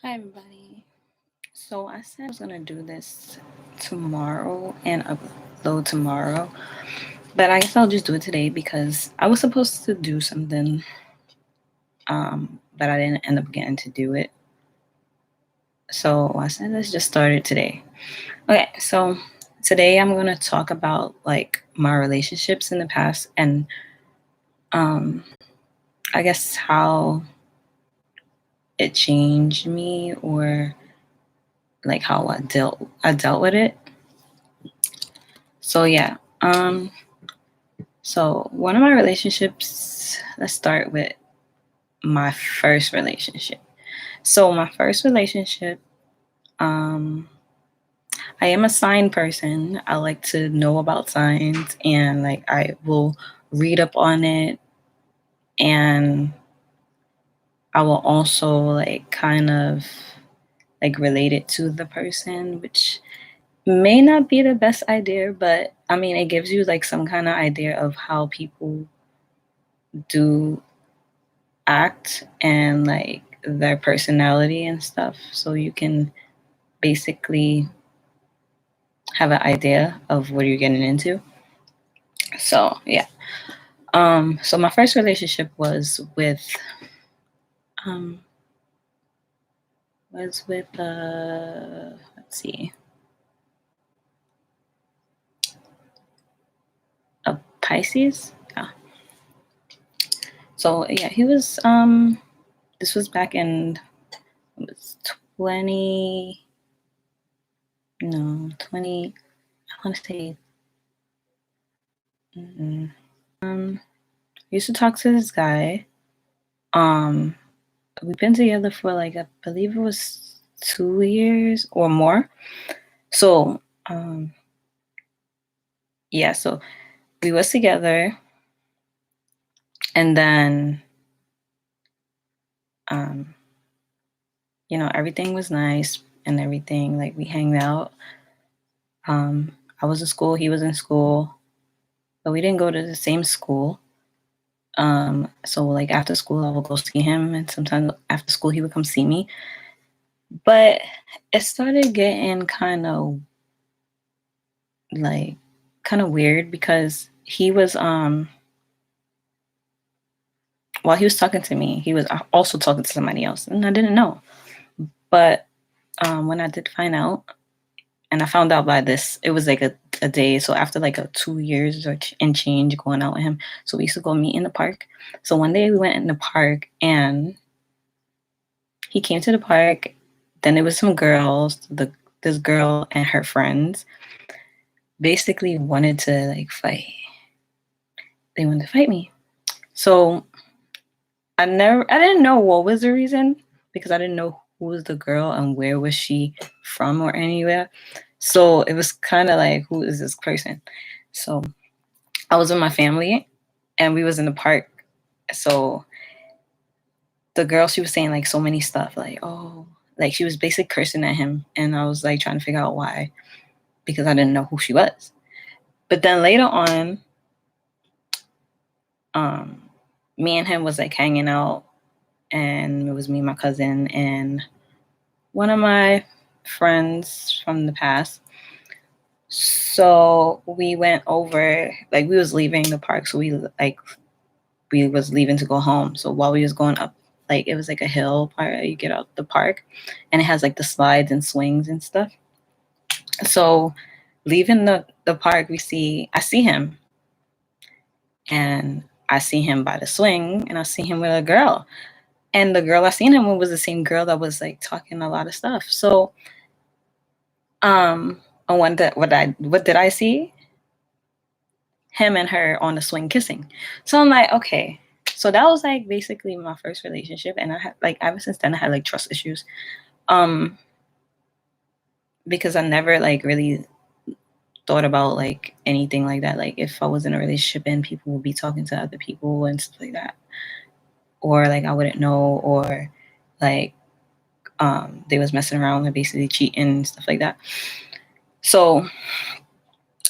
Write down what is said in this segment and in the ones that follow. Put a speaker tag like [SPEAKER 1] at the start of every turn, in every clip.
[SPEAKER 1] Hi everybody. So I said I was gonna do this tomorrow and upload tomorrow, but I guess I'll just do it today because I was supposed to do something, but I didn't end up getting to do it. So I said let's just start it today. Okay, so today I'm gonna talk about like my relationships in the past and I guess how it changed me or like how I dealt with it. So yeah. So one of my relationships, let's start with my first relationship. So my first relationship, um, I am a sign person. I like to know about signs and like I will read up on it and I will also like kind of like relate it to the person, which may not be the best idea, but I mean it gives you like some kind of idea of how people do act and like their personality and stuff so you can basically have an idea of what you're getting into. So yeah. So my first relationship um was with let's see, a Pisces. Yeah. So yeah, he was this was back in, it was 20, no, 20, I want to say, I used to talk to this guy. Um, we've been together for like I believe it was 2 years or more. So yeah, so we was together, and then um, everything was nice and everything. Like we hanged out. I was in school, he was in school, but we didn't go to the same school. So like after school, I would go see him, and sometimes after school, he would come see me. But it started getting like kind of weird because he was while he was talking to me, he was also talking to somebody else, and I didn't know. But when I did find out, and I found out by this, it was like a day. So after like 2 years and change going out with him, so we used to go meet in the park. So one day we went in the park, and he came to the park. Then there was some girls. This girl and her friends basically wanted to like fight. They wanted to fight me. So I didn't know what was the reason because I didn't know who was the girl and where was she from or anywhere. So it was kind of like, who is this person? So I was with my family and we was in the park. So the girl, she was saying like so many stuff like, oh, like she was basically cursing at him. And I was like trying to figure out why because I didn't know who she was. But then later on, me and him was like hanging out, and it was me and my cousin and one of my friends from the past. So we went over, like we was leaving the park, so we was leaving to go home. So while we was going up, like it was like a hill part, you get out the park, and it has like the slides and swings and stuff. So leaving the park, I see him, and I see him by the swing, and I see him with a girl. And the girl I seen him with was the same girl that was like talking a lot of stuff. So on what did I see? Him and her on the swing kissing. So I'm like, okay. So that was like basically my first relationship, and I had like ever since then I had like trust issues. Because I never like really thought about like anything like that. Like if I was in a relationship and people would be talking to other people and stuff like that. Or like I wouldn't know, or like they was messing around and basically cheating and stuff like that. So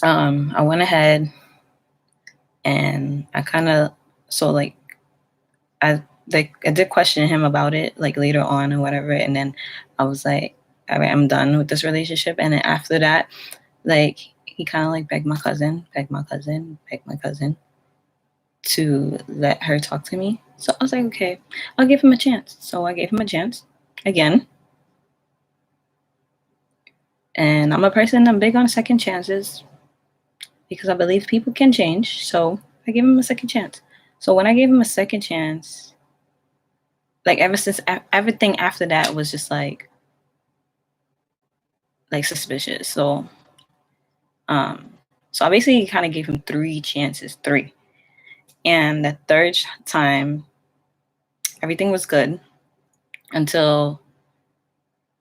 [SPEAKER 1] I went ahead and I kind of, so like I like I did question him about it like later on or whatever, and then I was like, all right, I'm done with this relationship. And then after that, like he kind of like begged my cousin to let her talk to me. So I was like, okay, I'll give him a chance. So I gave him a chance again. And I'm a person, I'm big on second chances because I believe people can change. So I gave him a second chance. So when I gave him a second chance, like ever since everything after that was just like suspicious. Um so I basically kind of gave him three chances, three. And the third time everything was good until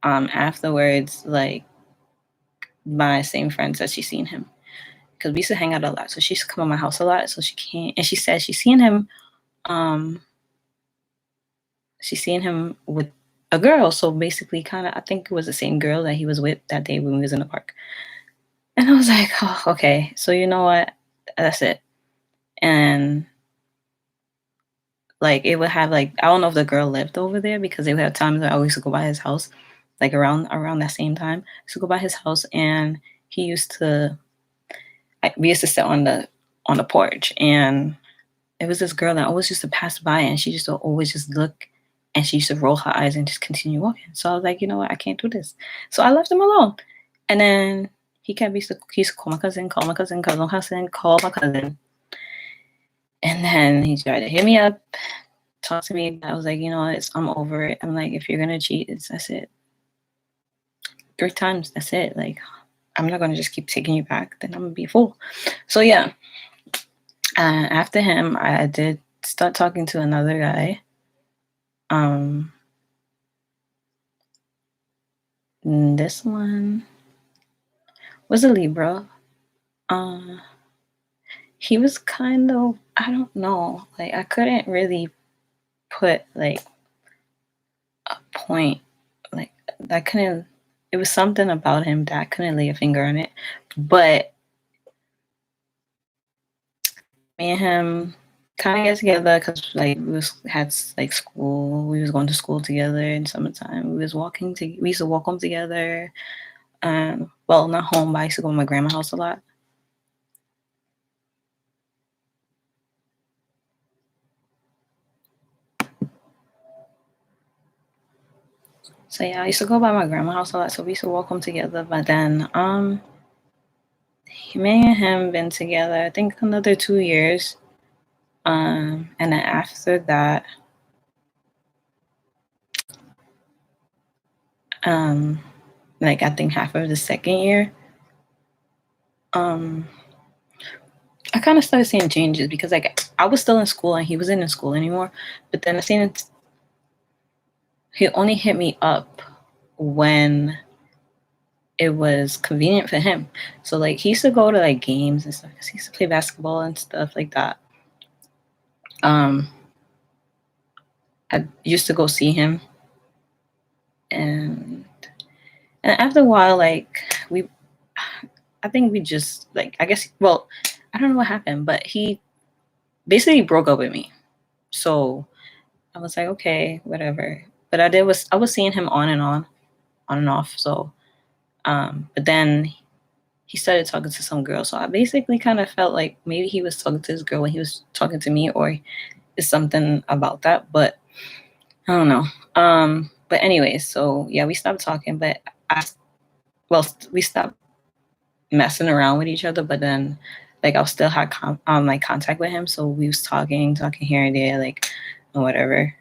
[SPEAKER 1] afterwards, like my same friend said she's seen him because we used to hang out a lot. So she used to come to my house a lot. So she can't, and she said she's seen him. Um, she's seen him with a girl. So basically, kind of, I think it was the same girl that he was with that day when we was in the park. And I was like, oh, okay. So you know what? That's it. And like it would have like I don't know if the girl lived over there because they would have times that I used to go by his house, like around that same time. I used to go by his house and he used to we used to sit on the porch, and it was this girl that always used to pass by, and she used to always just look, and she used to roll her eyes and just continue walking. So I was like, you know what, I can't do this. So I left him alone, and then he used to call my cousin, call my cousin, call my cousin, call my cousin, and then he tried to hit me up, talk to me. I was like, you know what, I'm over it. I'm like, if you're gonna cheat, that's it. 3 times, that's it. Like, I'm not gonna just keep taking you back. Then I'm gonna be a fool. So yeah. After him, I did start talking to another guy. This one was a Libra. Uh, he was kind of, I don't know, like I couldn't really put like a point, like I couldn't. It was something about him that I couldn't lay a finger on it, but me and him kind of get together because like had like school. We was going to school together in summertime. We used to walk home together. Well, not home, but I used to go to my grandma's house a lot. So yeah, I used to go by my grandma's house a lot. So we used to walk home together. But then, me and him been together, I think another 2 years. And then after that, um, like I think half of the second year, um, I kind of started seeing changes because like I was still in school and he wasn't in school anymore. But then I seen he only hit me up when it was convenient for him. So like he used to go to like games and stuff because he used to play basketball and stuff like that. Um, I used to go see him, and after a while, like I think we just like I guess well, I don't know what happened, but he basically broke up with me. So I was like, okay, whatever. But I was seeing him on and off. So but then he started talking to some girl. So I basically kind of felt like maybe he was talking to his girl when he was talking to me, or it's something about that. But I don't know. But anyways, so yeah, we stopped talking, but we stopped messing around with each other, but then like I still had like contact with him, so we was talking here and there, like or whatever.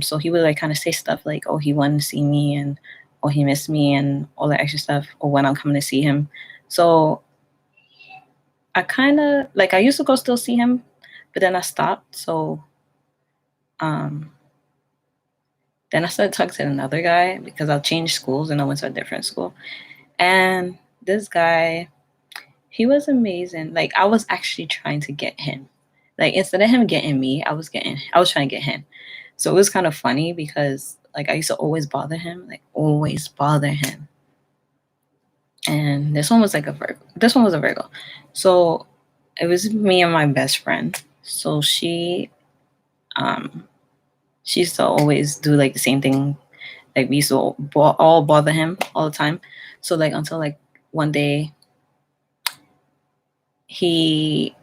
[SPEAKER 1] So he would like kind of say stuff like, "Oh, he wanted to see me," and "Oh, he missed me," and all that extra stuff, or when I'm coming to see him. So I kind of like I used to go still see him, but then I stopped. So um, then I started talking to another guy because I changed schools and I went to a different school, and this guy, he was amazing. Like I was actually trying to get him. Like instead of him getting me, I was trying to get him. So it was kind of funny because like I used to always bother him, like always bother him. And this one was like a Virgo. This one was a Virgo. So it was me and my best friend. So she she used to always do like the same thing. Like we used to all bother him all the time. So like until like one day he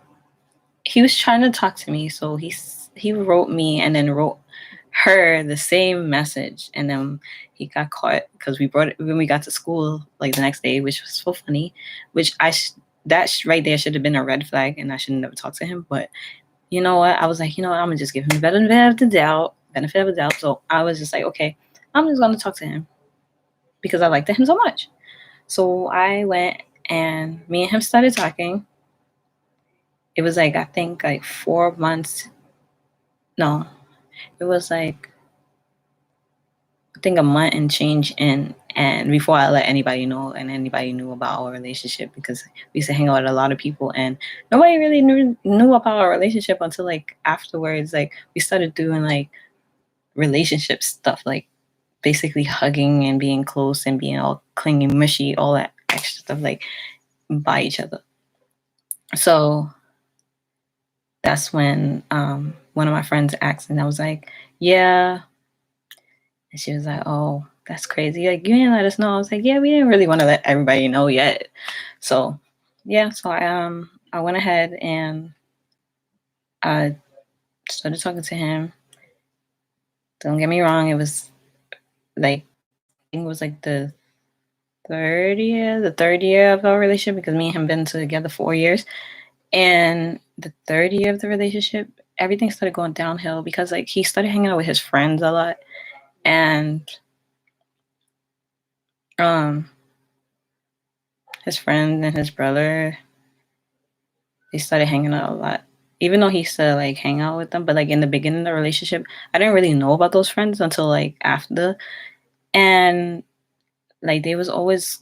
[SPEAKER 1] was trying to talk to me, so he wrote me and then wrote her the same message, and then he got caught because we brought it when we got to school like the next day, which was so funny. Which right there should have been a red flag, and I should have never talked to him. But you know what? I was like, you know what? I'm gonna just give him the benefit of the doubt. So I was just like, okay, I'm just gonna talk to him because I liked him so much. So I went and me and him started talking. It was like I think like 4 months. No, it was like I think a month and change in, and before I let anybody know and anybody knew about our relationship, because we used to hang out with a lot of people and nobody really knew about our relationship until like afterwards. Like we started doing like relationship stuff, like basically hugging and being close and being all clingy, mushy, all that extra stuff, like by each other. So that's when one of my friends asked, and I was like, yeah. And she was like, oh, that's crazy. Like, you didn't let us know. I was like, yeah, we didn't really want to let everybody know yet. So, yeah, so I went ahead and I started talking to him. Don't get me wrong, it was like, I think it was like the third year of our relationship, because me and him been together 4 years. And the third year of the relationship, everything started going downhill because like he started hanging out with his friends a lot. And his friend and his brother, they started hanging out a lot. Even though he used to like hang out with them, but like in the beginning of the relationship, I didn't really know about those friends until like after. And like they was always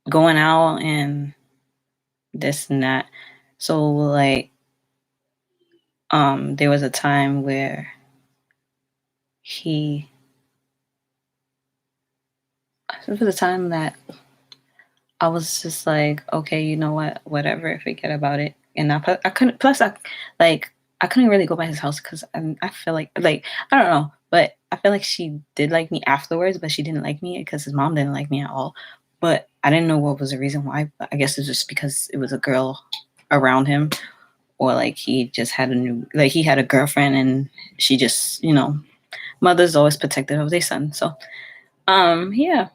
[SPEAKER 1] going out and this and that. So like there was a time where he there was a time that I was just like, okay, you know what, whatever, forget about it. And I couldn't. Plus, I couldn't really go by his house because I feel like I don't know, but I feel like she did like me afterwards, but she didn't like me because his mom didn't like me at all. But I didn't know what was the reason why. But I guess it's just because it was a girl around him, or like he just had he had a girlfriend, and she just, mothers always protective of their son. So, yeah.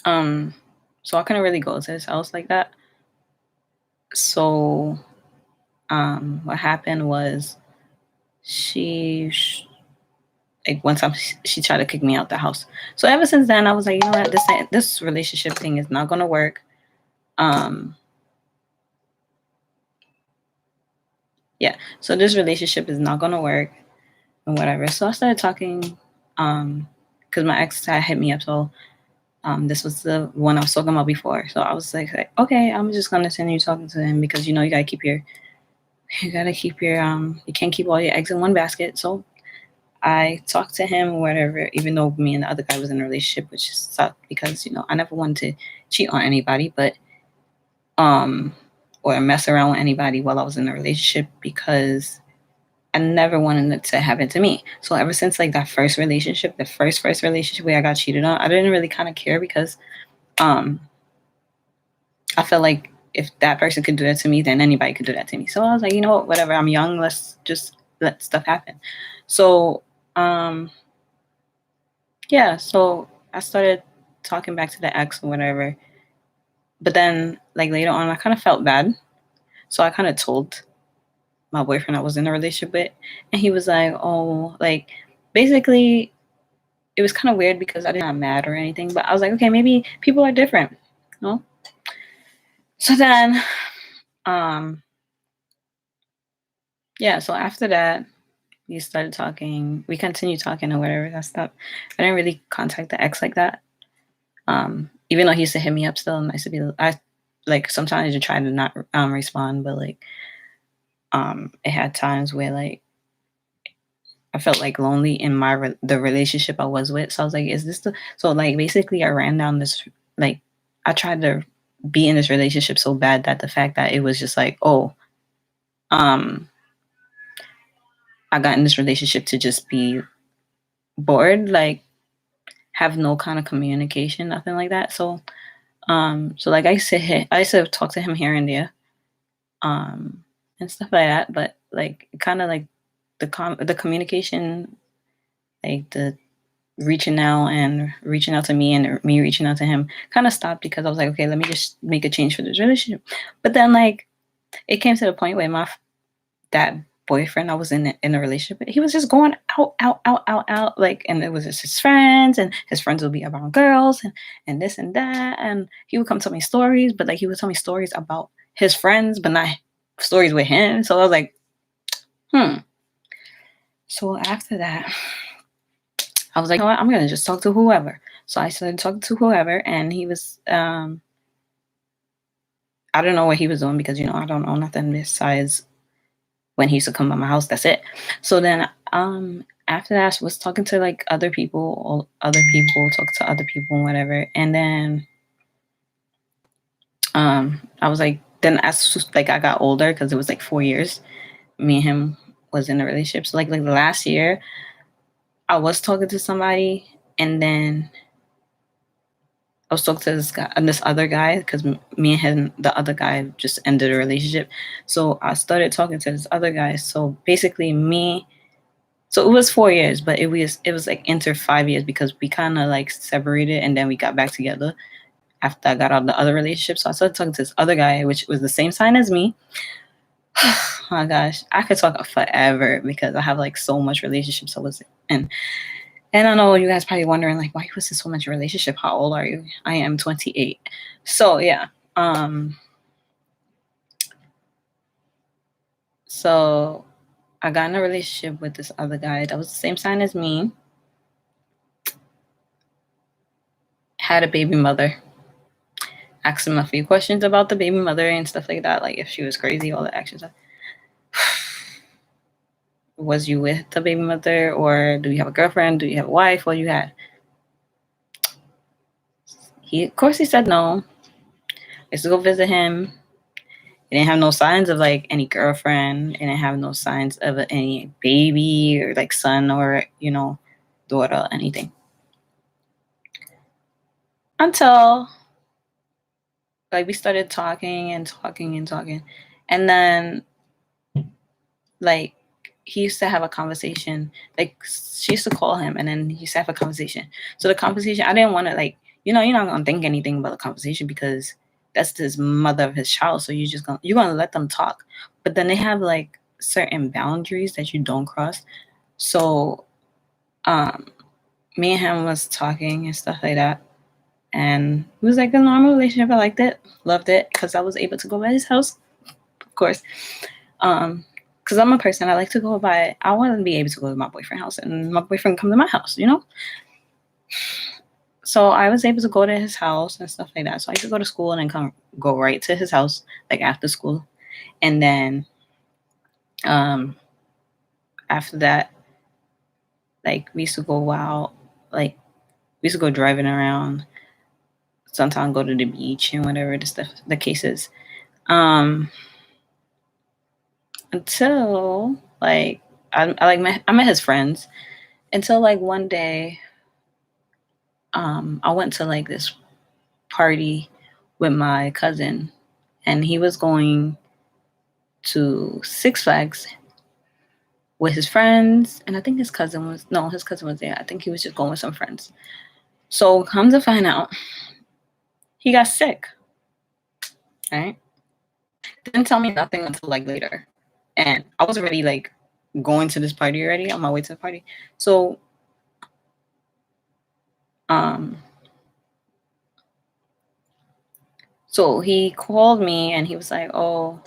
[SPEAKER 1] Um, so I couldn't really go to his house like that. So, what happened was she, like one time she tried to kick me out the house. So ever since then, I was like, you know what, this relationship thing is not gonna work. Yeah. So this relationship is not gonna work and whatever. So I started talking, because my ex had hit me up. So this was the one I was talking about before. So I was like, okay, I'm just gonna continue talking to him because you gotta keep your you can't keep all your eggs in one basket. So I talked to him or whatever, even though me and the other guy was in a relationship, which sucked because, I never wanted to cheat on anybody, but or mess around with anybody while I was in a relationship, because I never wanted it to happen to me. So ever since like that first relationship, the first relationship where I got cheated on, I didn't really kind of care because I felt like if that person could do that to me, then anybody could do that to me. So I was like, you know what, whatever, I'm young, let's just let stuff happen. So yeah, so I started talking back to the ex or whatever. But then like later on I kind of felt bad. So I kind of told my boyfriend I was in a relationship with, and he was like, oh, like basically it was kind of weird because I did not mad or anything, but I was like, okay, maybe people are different. No? So then yeah, so after that we started talking, we continued talking or whatever. That stuff. I didn't really contact the ex like that. Even though he used to hit me up still, and I used to be, I like sometimes I just try to not respond, but like it had times where like I felt like lonely in the relationship I was with. So I was like, is this the so like basically I ran down this, like I tried to be in this relationship so bad that the fact that it was just like, oh, I got in this relationship to just be bored, like have no kind of communication, nothing like that. So like I used to talk to him here and there, and stuff like that. But like kind of like the communication, like the reaching out to me and me reaching out to him kind of stopped because I was like, okay, let me just make a change for this relationship. But then like it came to the point where that boyfriend I was in a relationship with, he was just going out, like, and it was just his friends, and his friends would be around girls and this and that, and he would come tell me stories, but like he would tell me stories about his friends, but not stories with him. So I was like, So after that, I was like, you know what, I'm gonna just talk to whoever. So I started talking to whoever, and he was I don't know what he was doing because I don't know nothing besides when he used to come by my house. That's it. So then after that, I was talking to like other people, talk to other people and whatever. And then I was like, then as like I got older, because it was like 4 years, me and him was in a relationship. So like the last year, I was talking to somebody, and then I was talking to this guy and this other guy because me and him, the other guy, just ended a relationship. So I started talking to this other guy. So basically, so it was 4 years, but it was like inter 5 years because we kind of like separated and then we got back together after I got out of the other relationship. So I started talking to this other guy, which was the same sign as me. Oh my gosh, I could talk forever because I have like so much relationships I was in. And I know you guys probably wondering like, why was in so much relationship? How old are you? I am 28. So yeah. So I got in a relationship with this other guy that was the same sign as me. Had a baby mother. Asked him a few questions about the baby mother and stuff like that, like if she was crazy, all the actions. Was you with the baby mother, or do you have a girlfriend? Do you have a wife? What you had? Of course, he said no. I used to go visit him. He didn't have no signs of like any girlfriend. He didn't have no signs of any baby or like son or daughter or anything. Until like we started talking and talking and talking, and then like he used to have a conversation. Like she used to call him, and then he used to have a conversation. So the conversation, I didn't want to like, you're not gonna think anything about the conversation because that's his mother of his child. So you're gonna let them talk. But then they have like certain boundaries that you don't cross. So me and him was talking and stuff like that. And it was like a normal relationship. I liked it, loved it, because I was able to go by his house, of course. Because I'm a person, I like to go by, I want to be able to go to my boyfriend's house and my boyfriend come to my house, So I was able to go to his house and stuff like that. So I used to go to school and then go right to his house, like after school. And then after that, like we used to go out, like we used to go driving around, sometimes go to the beach and whatever the case is. Until like I met his friends until like one day I went to like this party with my cousin, and he was going to Six Flags with his friends, and I think his cousin was there. I think he was just going with some friends. So come to find out, he got sick. Right? Didn't tell me nothing until like later, and I was already like going to this party already on my way to the party. So so he called me and he was like, "Oh."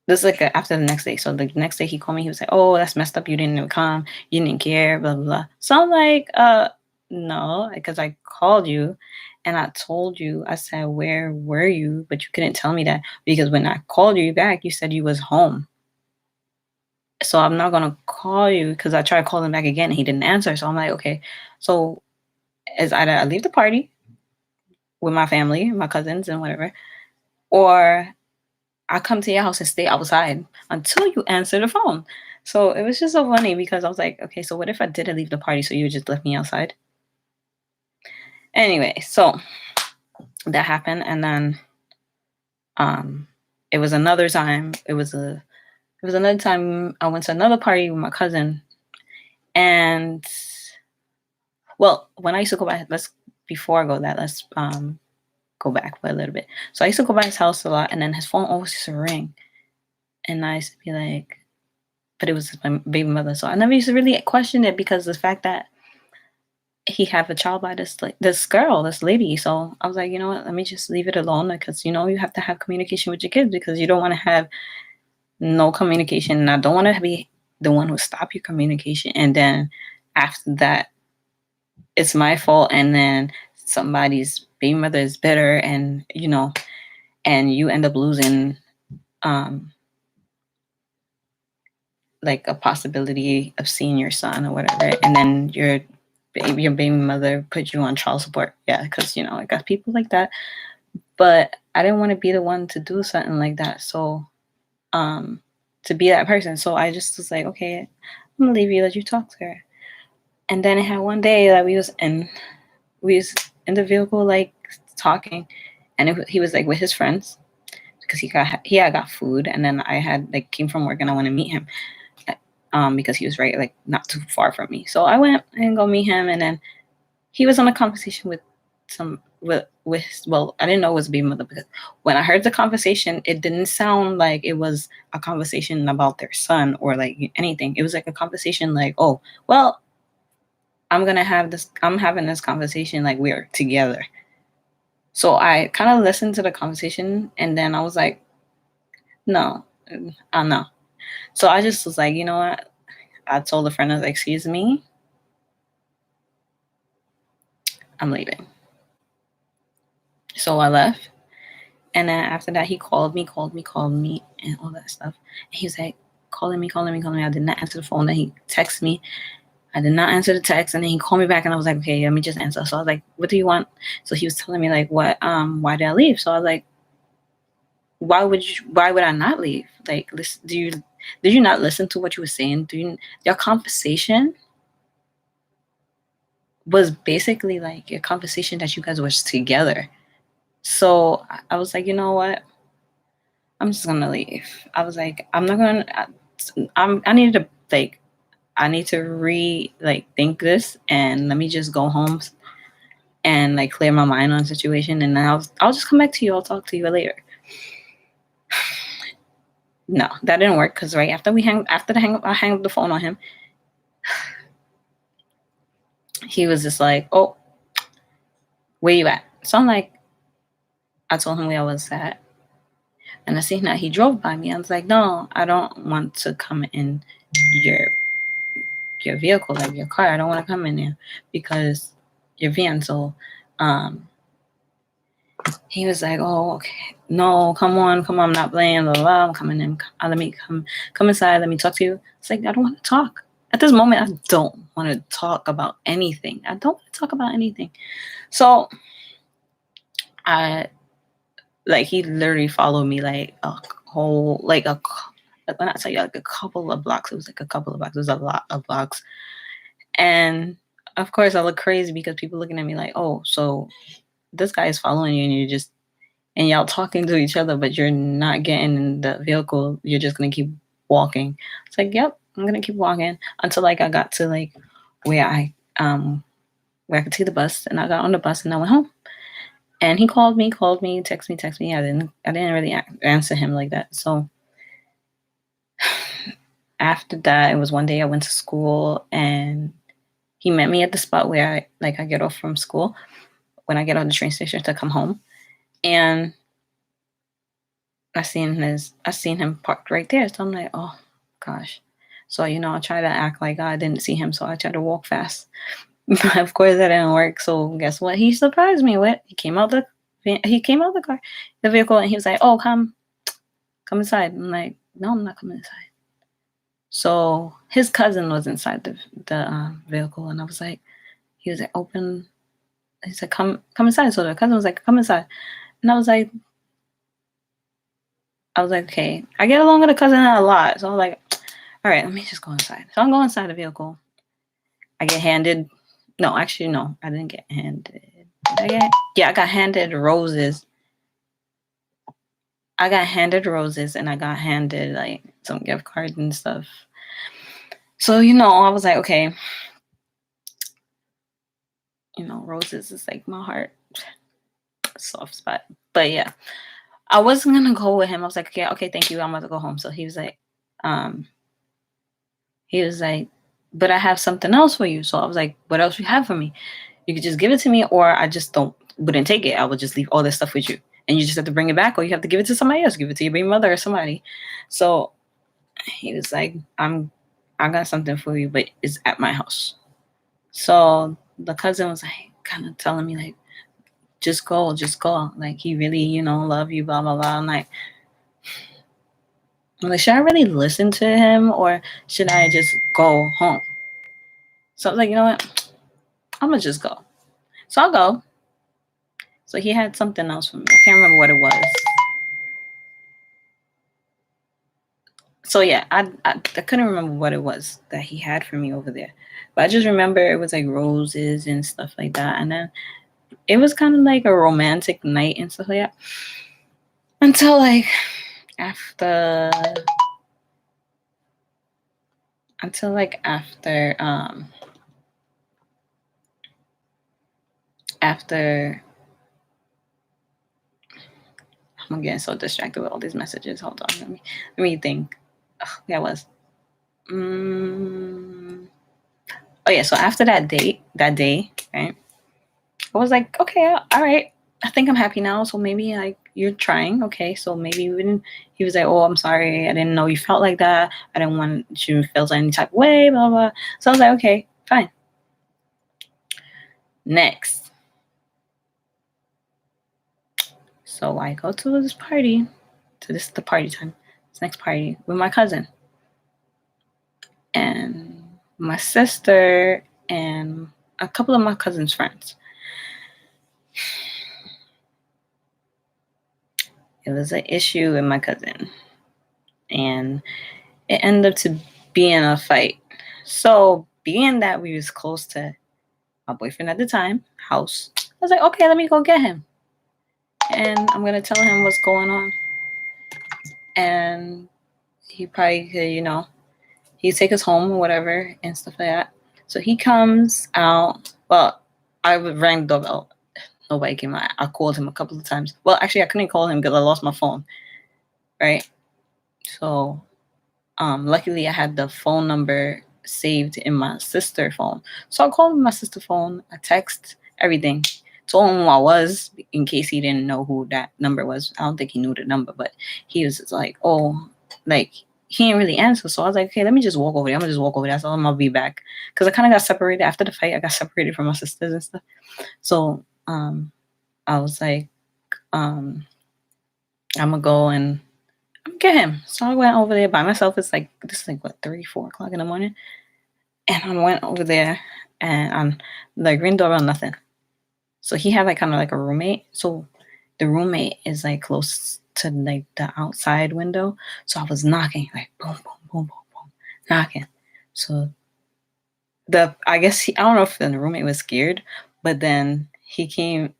[SPEAKER 1] This is like after the next day. So the next day he called me. He was like, "Oh, that's messed up. You didn't even come. You didn't care. Blah blah blah." So I'm like, no, because I called you, and I told you. I said, "Where were you?" But you couldn't tell me that because when I called you back, you said you was home. So I'm not gonna call you because I tried calling back again and he didn't answer. So I'm like, okay. So it's either I leave the party with my family, my cousins, and whatever, or I come to your house and stay outside until you answer the phone. So it was just so funny because I was like, okay, so what if I didn't leave the party, so you just left me outside? Anyway, so that happened, and then um, it was another time. It was another time I went to another party with my cousin, and well, when I used to go by, let's before I go that, let's go back for a little bit. So I used to go by his house a lot, and then his phone always used to ring, and I used to be like, but it was my baby mother, so I never used to really question it because the fact that he had a child by this girl, this lady. So I was like, you know what? Let me just leave it alone because you have to have communication with your kids because you don't want to have no communication. And I don't want to be the one who stop your communication, and then after that, it's my fault, and then somebody's baby mother is bitter, and and you end up losing um like a possibility of seeing your son or whatever, and then your baby mother put you on child support. Yeah, because I got people like that, but I didn't want to be the one to do something like that. So to be that person, so I just was like, okay, I'm gonna leave you, let you talk to her. And then it had one day that we was in the vehicle like talking, and he was like with his friends because he had got food, and then I had like came from work and I want to meet him because he was right like not too far from me. So I went and go meet him, and then he was on a conversation with well, I didn't know it was baby mother because when I heard the conversation, it didn't sound like it was a conversation about their son or like anything. It was like a conversation like, oh, well, I'm having this conversation like we're together. So I kind of listened to the conversation and then I was like, no, I know. So I just was like, you know what? I told a friend, I was like, excuse me, I'm leaving. So I left. And then after that, he called me, and all that stuff. And he was like, calling me. I did not answer the phone. Then he texted me. I did not answer the text. And then he called me back, and I was like, okay, let me just answer. So I was like, what do you want? So he was telling me like, why did I leave? So I was like, why would I not leave? Like, listen, did you not listen to what you were saying? Your conversation was basically like a conversation that you guys were together. So I was like, you know what? I'm just gonna leave. I was like, I'm not gonna. I need to like, I need to think this, and let me just go home and like clear my mind on the situation, and then I'll just come back to you. I'll talk to you later. No, that didn't work because right after I hang up the phone on him. He was just like, oh, where you at? So I'm like, I told him where I was at, and I seen that he drove by me. I was like, no, I don't want to come in your vehicle, like your car. I don't want to come in there because your van. So um he was like, oh, okay, no, come on, I'm not playing, blah, blah, blah. I'm coming in. Let me come inside, let me talk to you. It's like, I don't want to talk. At this moment, I don't want to talk about anything. I don't want to talk about anything. So I he literally followed me like a whole when I tell you like a couple of blocks, it was like a couple of blocks. It was a lot of blocks. And of course I look crazy because people looking at me like, oh, so this guy is following you and y'all talking to each other, but you're not getting in the vehicle. You're just gonna keep walking. It's like, yep, I'm gonna keep walking until like I got to like where I could see the bus, and I got on the bus and I went home. And he called me, text me. I didn't really answer him like that. So after that, it was one day I went to school and he met me at the spot where I get off from school when I get on the train station to come home. And I seen him parked right there. So I'm like, oh gosh. So, I try to act like I didn't see him. So I tried to walk fast. But of course that didn't work. So guess what? He surprised me with. He came out the car, the vehicle, and he was like, oh, come inside. I'm like, no, I'm not coming inside. So his cousin was inside the vehicle, and he was like, open. He said, come inside. So the cousin was like, come inside. And I was like, I was like, okay, I get along with a cousin a lot. So I was like, all right, let me just go inside. So I'm going inside the vehicle. I get handed, no, actually, no, I didn't get handed. Yeah, I got handed roses. I got handed roses and I got handed like some gift cards and stuff. So, I was like, okay, roses is like my heart soft spot. But yeah, I wasn't gonna go with him. I was like, okay, thank you. I'm about to go home. So um, he was like, but I have something else for you. So I was like, what else you have for me? You could just give it to me, or I just wouldn't take it. I would just leave all this stuff with you, and you just have to bring it back, or you have to give it to somebody else. Give it to your baby mother or somebody. So he was like, I got something for you, but it's at my house. So the cousin was like, kind of telling me like, just go. Like he really, love you, blah blah blah. I'm like, should I really listen to him or should I just go home? So I was like, you know what? I'm gonna just go. So I'll go. So he had something else for me. I can't remember what it was. So yeah, I couldn't remember what it was that he had for me over there. But I just remember it was like roses and stuff like that. And then it was kind of like a romantic night and stuff like that. Until like after until like after I'm getting so distracted with all these messages. Hold on, let me think. Yeah, I was. Oh yeah, so after that day, right? I was like, okay, all right. I think I'm happy now. So maybe like you're trying, okay? So maybe you didn't. He was like, oh, I'm sorry. I didn't know you felt like that. I didn't want you to feel any type of way. Blah blah. So I was like, okay, fine. Next, so I go to this party. So this is the party time. This next party with my cousin and my sister and a couple of my cousin's friends. It was an issue with my cousin, and it ended up to being a fight. So being that we was close to my boyfriend at the time, house, I was like, okay, let me go get him. And I'm gonna tell him what's going on. And he probably could, he'd take us home or whatever and stuff like that. So he comes out. Well, I rang the doorbell. Nobody came out. I called him a couple of times. Well, actually, I couldn't call him because I lost my phone. Right. So, luckily, I had the phone number saved in my sister's phone. So I called my sister's phone. I text everything. Told him who I was in case he didn't know who that number was. I don't think he knew the number, but he was just like, oh, like he didn't really answer. So I was like, okay, let me just walk over there. I'm gonna just walk over there. So I'll be back. Because I kind of got separated after the fight. I got separated from my sisters and stuff. So I was like, I'm gonna go and get him. So I went over there by myself. It's like this is like what 3-4 o'clock in the morning. And I went over there and I'm like ring doorbell, nothing. So he had like kind of like a roommate. So the roommate is like close to like the outside window. So I was knocking, like boom, boom, boom, boom, boom, knocking. So I guess I don't know if the roommate was scared, but then he came,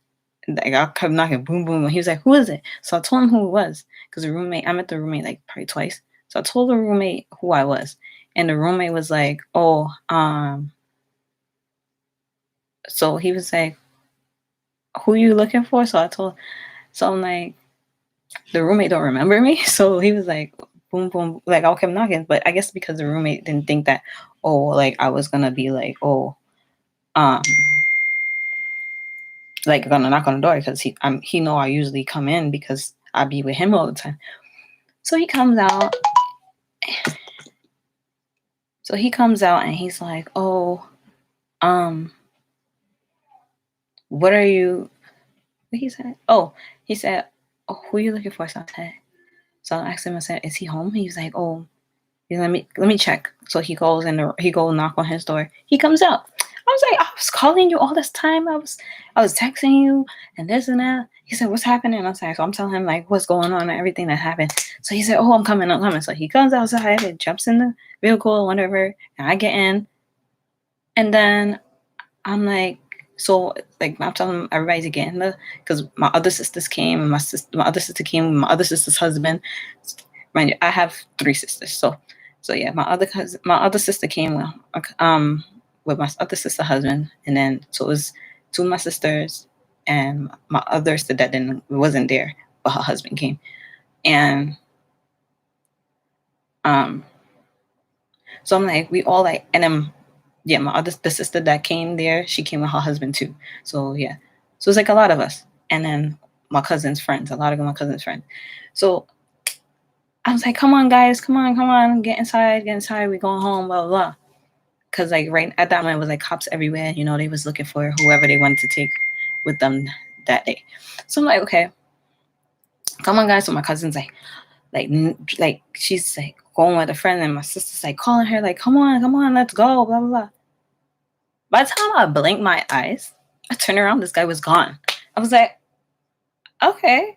[SPEAKER 1] like I kept knocking, boom, boom, and he was like, "Who is it?" So I told him who it was, because I met the roommate like probably twice. So I told the roommate who I was, and the roommate was like, "Oh, so he was like, who you looking for?" So I'm like, the roommate don't remember me. So he was like, boom, boom, like I kept knocking. But I guess because the roommate didn't think that, oh, like I was gonna be like, oh, um, like gonna knock on the door because he know I usually come in because I be with him all the time. So he comes out. And he's like, oh, what are you? What he said? Oh, he said, oh, who are you looking for? So I asked him. I said, is he home? He was like, oh, let me check. So he goes and he go knock on his door. He comes out. I was like, I was calling you all this time. I was texting you and this and that. He said, what's happening? I was like, so I'm telling him like what's going on and everything that happened. So he said, oh, I'm coming, I'm coming. So he comes outside and jumps in the vehicle, whatever, and I get in. And then I'm like, so like I'm telling everybody to get in the, because my other sisters came and my other sister came with my other sister's husband. Mind you, I have 3 sisters. So yeah, my other sister came with my other sister husband, and then so it was 2 of my sisters and my other sister that wasn't there, but her husband came. And so I'm like, we all like, and then yeah, the sister that came there, she came with her husband too. So yeah, so it's like a lot of us, and then my cousin's friends, a lot of my cousin's friends. So I was like, come on, guys, come on, get inside, we going home, blah blah blah. Because like right at that moment, it was like cops everywhere. You know, they was looking for whoever they wanted to take with them that day. So I'm like, okay, come on, guys. So my cousin's like she's like going with a friend, and my sister's like calling her, like, come on, let's go, blah blah blah. By the time I blinked my eyes, I turned around, this guy was gone. I was like, okay.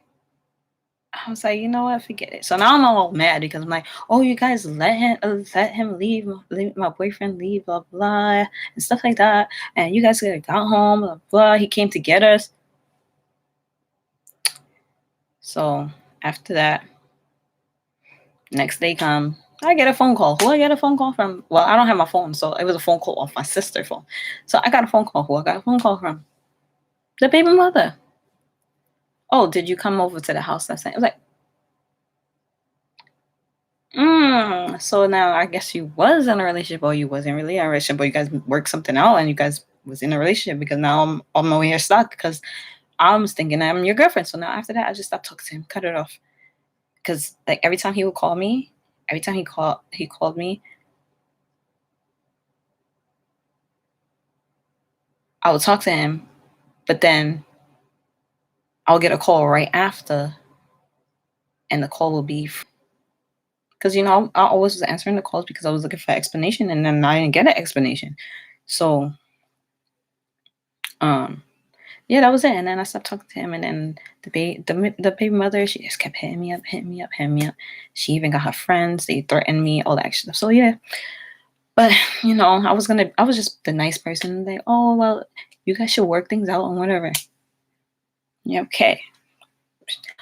[SPEAKER 1] I was like, you know what, forget it. So now I'm all mad because I'm like, oh, you guys let him leave my boyfriend leave, blah blah, and stuff like that. And you guys got home, blah blah. He came to get us. So after that, next day come, I get a phone call. Who I get a phone call from? Well, I don't have my phone, so it was a phone call off my sister's phone. So I got a phone call. Who I got a phone call from? The baby mother. Oh, did you come over to the house last night? I was like, so now I guess you was in a relationship, or you wasn't really in a relationship, or you guys worked something out and you guys was in a relationship, because now I'm on my way here stuck because I was thinking I'm your girlfriend. So now after that, I just stopped talking to him, cut it off. Because like every time he would call me, every time he called me, I would talk to him, but then I'll get a call right after, and the call will be because I always was answering the calls because I was looking for explanation, and then I didn't get an explanation. So yeah, that was it. And then I stopped talking to him, and then the baby mother, she just kept hitting me up. She even got her friends, they threatened me, all that extra stuff. So yeah. But I was just the nice person, like, oh well, you guys should work things out and whatever. Yeah, okay.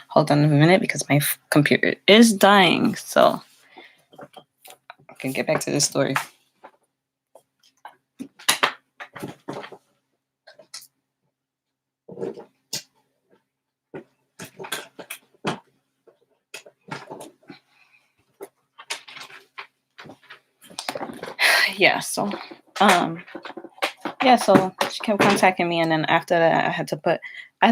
[SPEAKER 1] Hold on a minute because my computer is dying, so I can get back to this story. Yeah, so so she kept contacting me, and then after that I had to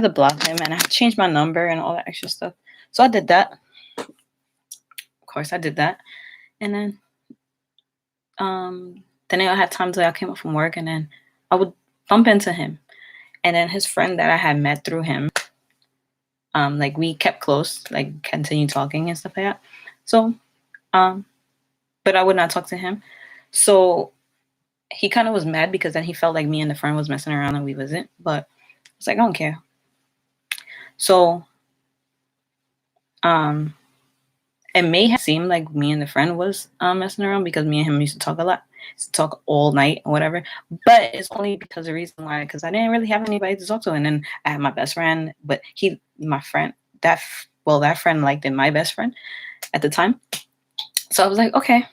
[SPEAKER 1] block him, and I had to change my number and all that extra stuff. So I did that. Of course I did that. And then I had times I came up from work, and then I would bump into him. And then his friend that I had met through him, like we kept close, like continued talking and stuff like that. So but I would not talk to him. So he kind of was mad because then he felt like me and the friend was messing around and we wasn't. But I was like, I don't care. So it may have seemed like me and the friend was messing around because me and him used to talk a lot, used to talk all night or whatever. But it's only because the reason why, because I didn't really have anybody to talk to. And then I had my best friend, but that friend liked my best friend at the time. So I was like, okay.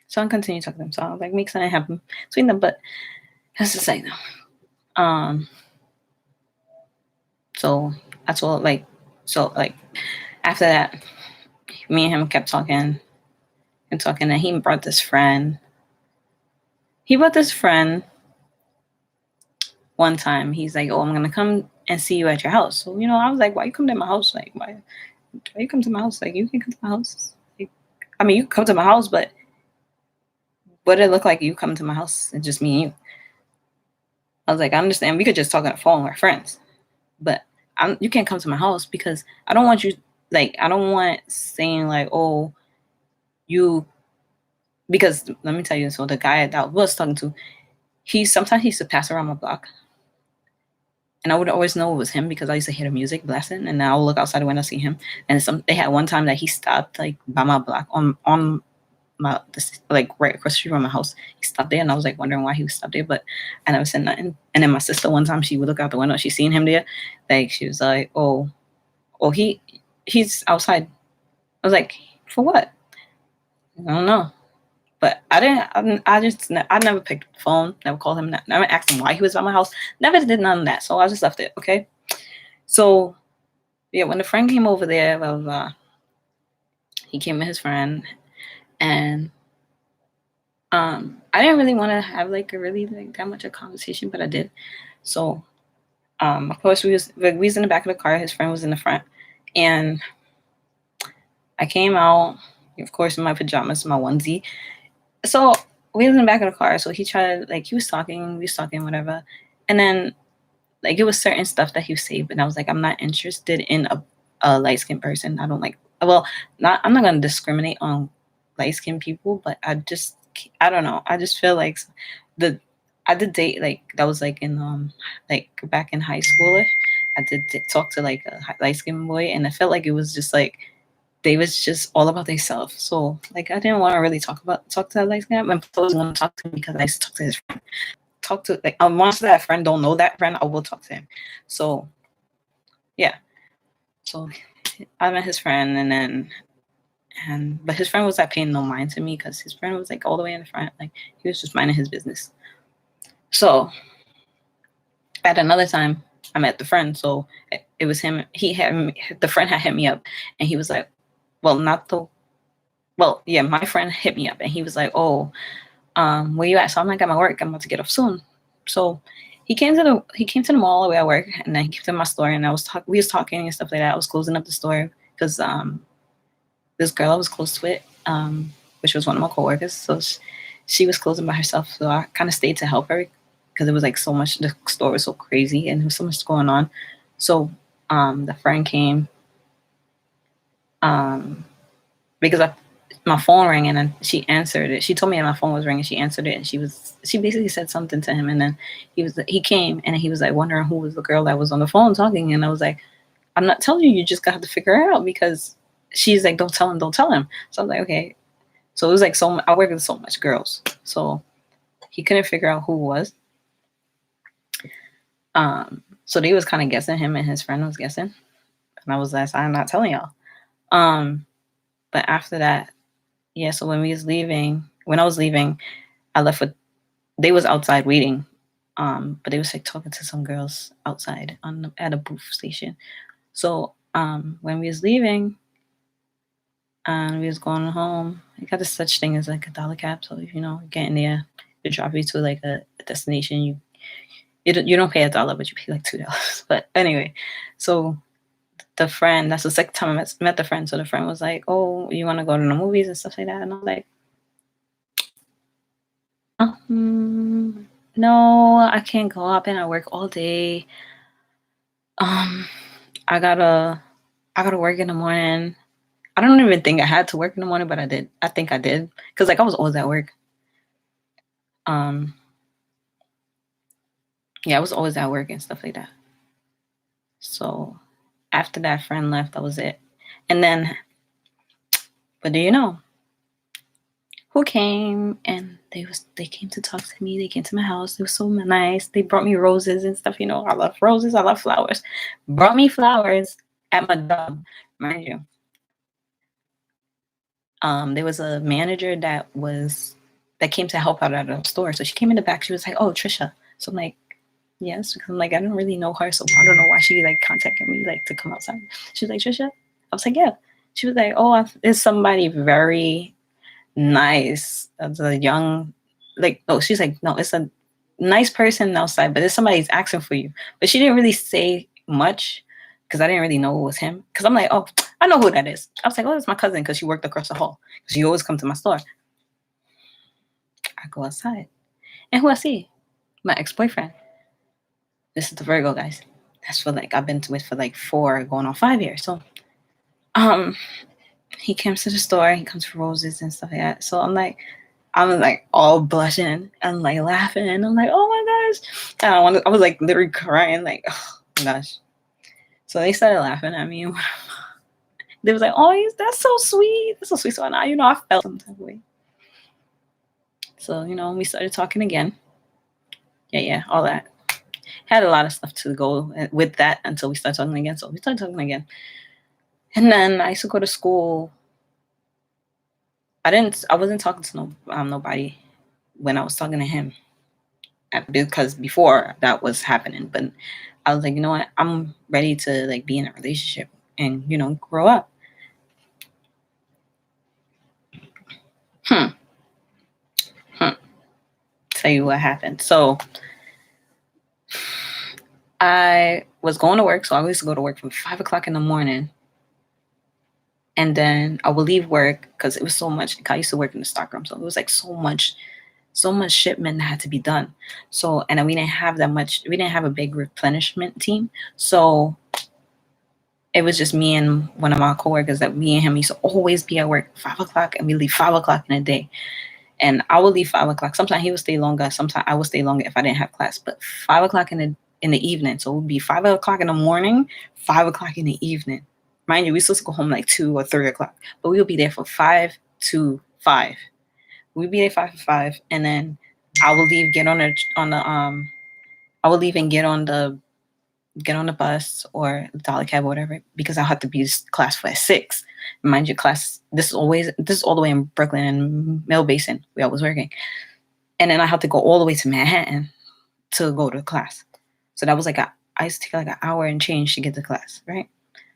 [SPEAKER 1] So I continued talking to them. So I was like, make something happen between them. But that's just like, so I told after that, me and him kept talking and talking, and he brought this friend. One time. He's like, oh, I'm gonna come and see you at your house. So I was like, why you come to my house? Like, why you come to my house? Like, you can come to my house. Like, I mean, you can come to my house, but what did it look like you come to my house and just me and you? I was like, I understand we could just talk on the phone, we're friends, but you can't come to my house because I don't want you, like, I don't want saying like, oh, you, because let me tell you, so the guy that I was talking to, Sometimes he used to pass around my block, and I would always know it was him because I used to hear the music blasting, and I would look outside the window, see him. And they had one time that he stopped like by my block on my like right across the street from my house. He stopped there, and I was like wondering why he was stopped there, but I never said nothing. And then my sister one time, she would look out the window, she seen him there, like she was like, oh, he's outside. I was like, for what? I don't know. But I didn't. I never picked up the phone. Never called him. Never asked him why he was by my house. Never did none of that. So I just left it. Okay. So yeah, when the friend came over there, blah, blah, blah, he came with his friend, and I didn't really want to have like a really like that much of a conversation, but I did. So of course we was in the back of the car. His friend was in the front, and I came out, of course, in my pajamas, my onesie. So we was in the back of the car. So he tried, like, he was talking, whatever. And then, like, it was certain stuff that he would say, but I was like, I'm not interested in a light skinned person. I don't like, well, I'm not going to discriminate on light skinned people, but I don't know. I just feel like I did date, like, that was like in, like, back in high schoolish. I did talk to like a light skinned boy, and I felt like it was just like, they was just all about themselves. So like I didn't want to really talk to that light skin. I'm supposed to talk to him because I used to talk to his friend. Talk to like once that friend don't know that friend, I will talk to him. So yeah. So I met his friend, but his friend was like paying no mind to me because his friend was like all the way in the front. Like he was just minding his business. So at another time I met the friend. So it was him. The friend had hit me up, and he was like, my friend hit me up, and he was like, oh, where you at? So I'm like, I'm at work. I'm about to get off soon. So he came to the mall where I work, and then he came to my store, and we was talking and stuff like that. I was closing up the store because this girl I was close to it, which was one of my coworkers. So she was closing by herself, so I kind of stayed to help her because it was like so much. The store was so crazy, and there was so much going on. So the friend came because my phone rang, and then she answered it. She told me that my phone was ringing. She answered it, and she basically said something to him, and then he came, and he was like wondering who was the girl that was on the phone talking, and I was like, I'm not telling you. You just got to figure it out because she's like, don't tell him. So I was like, okay. So it was like I work with so much girls, so he couldn't figure out who it was. So they was kind of guessing. Him and his friend was guessing, and I was like, I'm not telling y'all. But after that, yeah. So when I was leaving, I left with. They was outside waiting, but they was like talking to some girls outside at a booth station. So when we was leaving, and we was going home, I got this such thing as like a dollar cap. So if getting there, it drop you to like a destination. You don't pay $1, but you pay like $2. But anyway, so the friend, that's the second time I met the friend. So the friend was like, oh, you want to go to the movies and stuff like that? And I was like, no, I can't go up, and I work all day. I gotta work in the morning. I don't even think I had to work in the morning, but I did. I think I did. Cause like I was always at work. Yeah, I was always at work and stuff like that. So after that friend left, that was it. And then, but do you know who came? And they came to talk to me. They came to my house. They were so nice. They brought me roses and stuff. I love roses. I love flowers. Brought me flowers at my job, mind you. There was a manager that came to help out at the store. So she came in the back. She was like, "Oh, Tricia." So I'm like, yes, because I'm like, I don't really know her, so I don't know why she like contacted me like to come outside. She was like, Tricia. I was like, yeah. She was like, oh, it's somebody very nice. That's a young, like, no, she's like, no, it's a nice person outside, but there's somebody's asking for you. But she didn't really say much because I didn't really know it was him. Because I'm like, oh, I know who that is. I was like, oh, that's my cousin because she worked across the hall. She always come to my store. I go outside, and who I see? My ex-boyfriend. This is the Virgo, guys. That's for like I've been with for like 4 going on 5 years. So he comes to the store, he comes for roses and stuff like that. So I'm like, I was like all blushing and like laughing. And I'm like, oh my gosh. And I was like literally crying, like, oh my gosh. So they started laughing at me. They was like, oh, that's so sweet. That's so sweet. So now, I felt some type of way. So, we started talking again. Yeah, all that. Had a lot of stuff to go with that until we started talking again. So we started talking again. And then I used to go to school. I wasn't talking to nobody when I was talking to him, because before that was happening. But I was like, you know what? I'm ready to like be in a relationship and, grow up. Tell you what happened. So I was going to work. So I used to go to work from 5 o'clock in the morning. And then I would leave work because it was so much. I used to work in the stockroom. So it was like so much shipment that had to be done. So, and then we didn't have that much. We didn't have a big replenishment team. So it was just me and one of my coworkers that me and him used to always be at work 5 o'clock, and we leave 5 o'clock in a day. And I would leave 5 o'clock. Sometimes he would stay longer. Sometimes I would stay longer if I didn't have class. But 5 o'clock in the evening. So it would be 5 o'clock in the morning, 5 o'clock in the evening. Mind you, we supposed to go home like 2 or 3 o'clock. But we would be there from 5 to 5. We'd be there 5 to 5. And then I would leave, I would leave and get on the bus or the dollar cab or whatever, because I had to be class for at 6. Mind you, class, this is all the way in Brooklyn and Mill Basin where I was working. And then I had to go all the way to Manhattan to go to class. So that was like I used to take like an hour and change to get to class, right?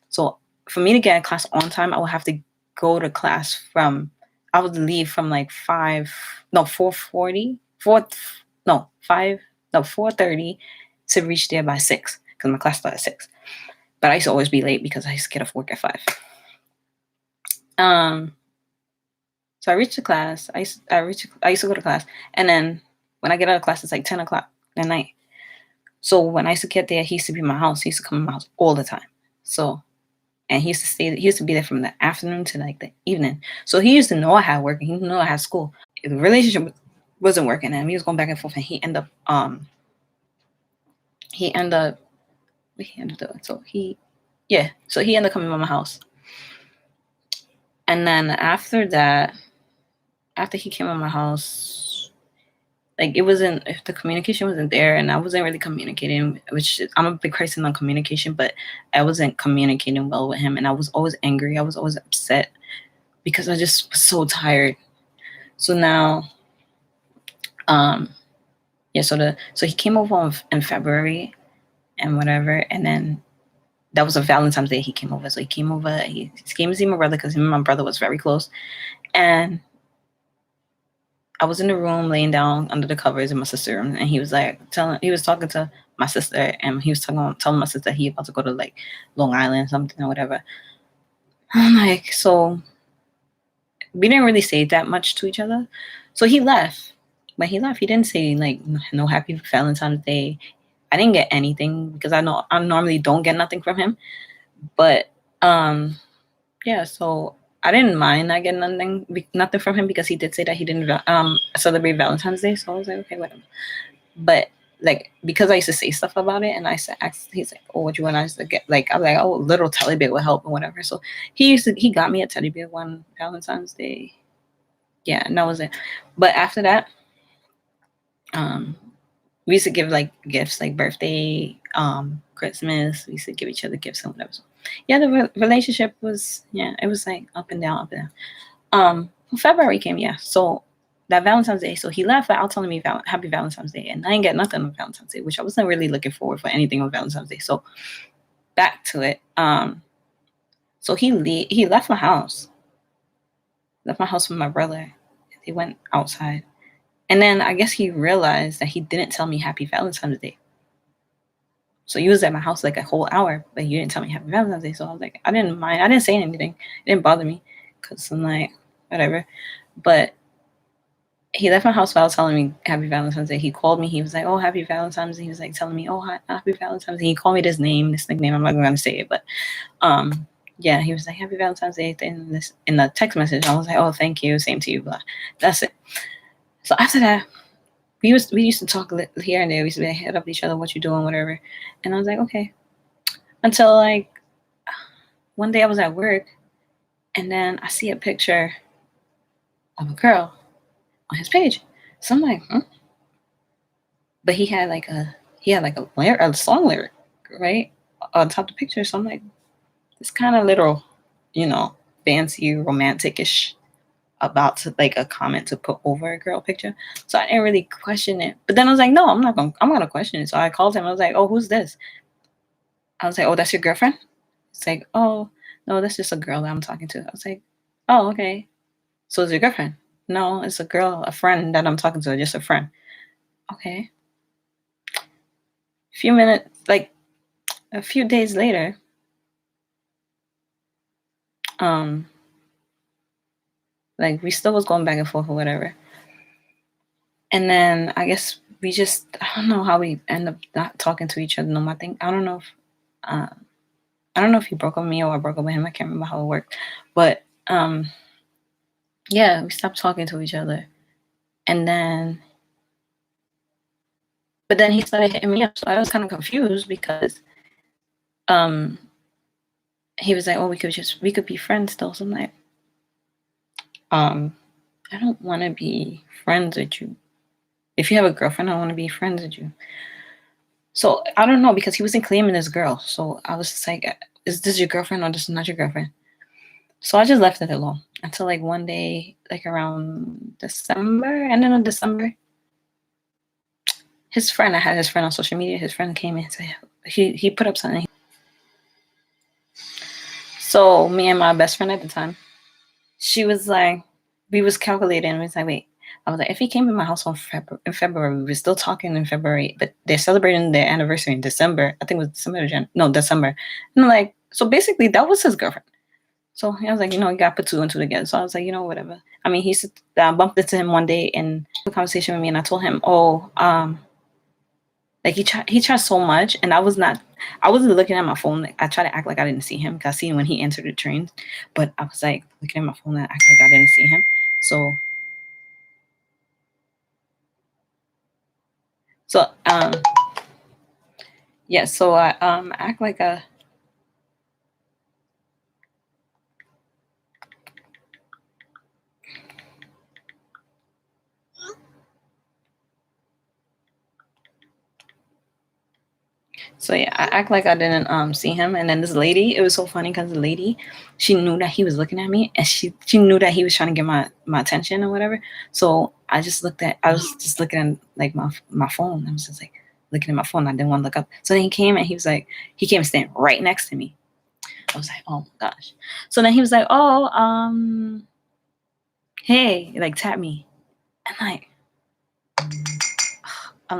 [SPEAKER 1] So for me to get a class on time, I would have to go to class I would leave from like 4:30 to reach there by 6, because my class started at 6. But I used to always be late because I used to get off work at 5. So I reached the class. I used to go to class, and then when I get out of class, it's like 10 o'clock at night. So when I used to get there, he used to be in my house. He used to come in my house all the time. So, and he used to be there from the afternoon to like the evening. So he used to know I had work, and he knew I had school. The relationship wasn't working, and he was going back and forth, and he ended up so he ended up coming to my house. And then after he came to my house, like the communication wasn't there, and I wasn't really communicating, which I'm a big person on communication, but I wasn't communicating well with him, and I was always angry. I was always upset because I just was so tired. So now, so he came over in February and whatever, and then that was a Valentine's Day he came over. So he came over, he came to see my brother because him and my brother was very close. And I was in the room laying down under the covers in my sister's room, and he was talking to my sister, and he was telling my sister he about to go to like Long Island or something or whatever. I'm like, so we didn't really say that much to each other. So he left. When he left, he didn't say like no happy Valentine's Day. I didn't get anything because I know I normally don't get nothing from him. But yeah, so I didn't mind not getting nothing from him, because he did say that he didn't celebrate Valentine's Day. So I was like, okay, whatever. But like, because I used to say stuff about it, and I said, he's like, oh, what you want us to get? Like, I'm like, oh, a little teddy bear would help or whatever. So he got me a teddy bear one Valentine's Day. Yeah, and that was it. But after that, we used to give like gifts, like birthday, Christmas. We used to give each other gifts and whatever. So yeah, the relationship was, it was like up and down, February came, so that Valentine's Day, so he left without telling me happy Valentine's Day, and I didn't get nothing on Valentine's Day, which I wasn't really looking forward for anything on Valentine's Day. So back to it. So he left my house with my brother. They went outside, and then I guess he realized that he didn't tell me happy Valentine's Day. So he was at my house like a whole hour, but he didn't tell me happy Valentine's Day. So I was like, I didn't mind. I didn't say anything. It didn't bother me, because I'm like, whatever. But he left my house without telling me happy Valentine's Day. He called me. He was like, oh, happy Valentine's Day. He was like telling me, oh, happy Valentine's Day. He called me this nickname. I'm not going to say it, but yeah, he was like, happy Valentine's Day in the text message. I was like, oh, thank you. Same to you. Blah. That's it. So after that, we used to talk here and there. We used to be hit up each other, what you doing, whatever. And I was like, okay. Until like one day I was at work, and then I see a picture of a girl on his page. So I'm like, hmm. But he had like a song lyric, right, on top of the picture. So I'm like, it's kind of literal, fancy, romantic-ish about to like a comment to put over a girl picture. So I didn't really question it. But then I was like, no, I'm gonna question it. So I called him. I was like, oh, who's this? I was like, oh, that's your girlfriend? It's like, oh, no, that's just a girl that I'm talking to. I was like, oh, okay. So it's your girlfriend? No, it's a girl, a friend that I'm talking to, just a friend. Okay. Like a few days later, like we still was going back and forth or whatever. And then I guess I don't know how we end up not talking to each other no more. I don't know if he broke up with me or I broke up with him. I can't remember how it worked. But yeah, we stopped talking to each other. And then but then he started hitting me up. So I was kind of confused because he was like, oh, we could be friends still. So I'm like, I don't want to be friends with you. If you have a girlfriend, I don't want to be friends with you. So I don't know, because he wasn't claiming this girl. So I was just like, is this your girlfriend or this is not your girlfriend? So I just left it alone until like one day, like around December, ending of December. I had his friend on social media. His friend came in and said, he put up something. So me and my best friend at the time, she was like, we was calculating. We was like, wait. I was like, if he came to my house in February, we were still talking in February, but they're celebrating their anniversary in December. I think it was December. And I'm like, so basically that was his girlfriend. So I was like, you got to put two and two together. So I was like, whatever. I mean, I bumped into him one day in a conversation with me, and I told him, like he tried so much, and I wasn't looking at my phone. Like, I tried to act like I didn't see him, because I seen him when he entered the train, but I was like looking at my phone and act like I didn't see him. So yeah, so I act like a So yeah, I act like I didn't see him. And then this lady, it was so funny because the lady, she knew that he was looking at me, and she knew that he was trying to get my attention or whatever. So I was just looking at like my phone. I was just like looking at my phone. I didn't want to look up. So then he came and standing right next to me. I was like, oh my gosh. So then he was like, oh, hey, like tap me. I'm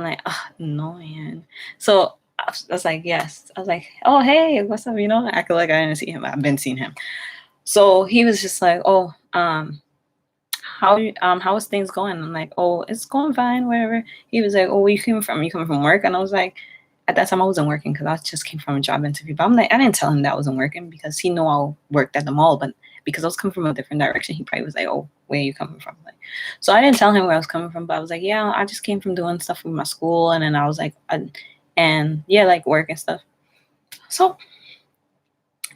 [SPEAKER 1] like, oh, no, man. So I was like, yes. I was like, oh, hey, what's up? I acted like I didn't see him. I've been seeing him. So he was just like, oh, how is things going? I'm like, oh, it's going fine, whatever. He was like, oh, where you coming from? You coming from work? And I was like, at that time I wasn't working, because I just came from a job interview. But I'm like, I didn't tell him that I wasn't working, because he knew I worked at the mall. But because I was coming from a different direction, he probably was like, oh, where are you coming from? Like, so I didn't tell him where I was coming from, but I was like, yeah, I just came from doing stuff with my school. And then I was like, and yeah, like work and stuff. So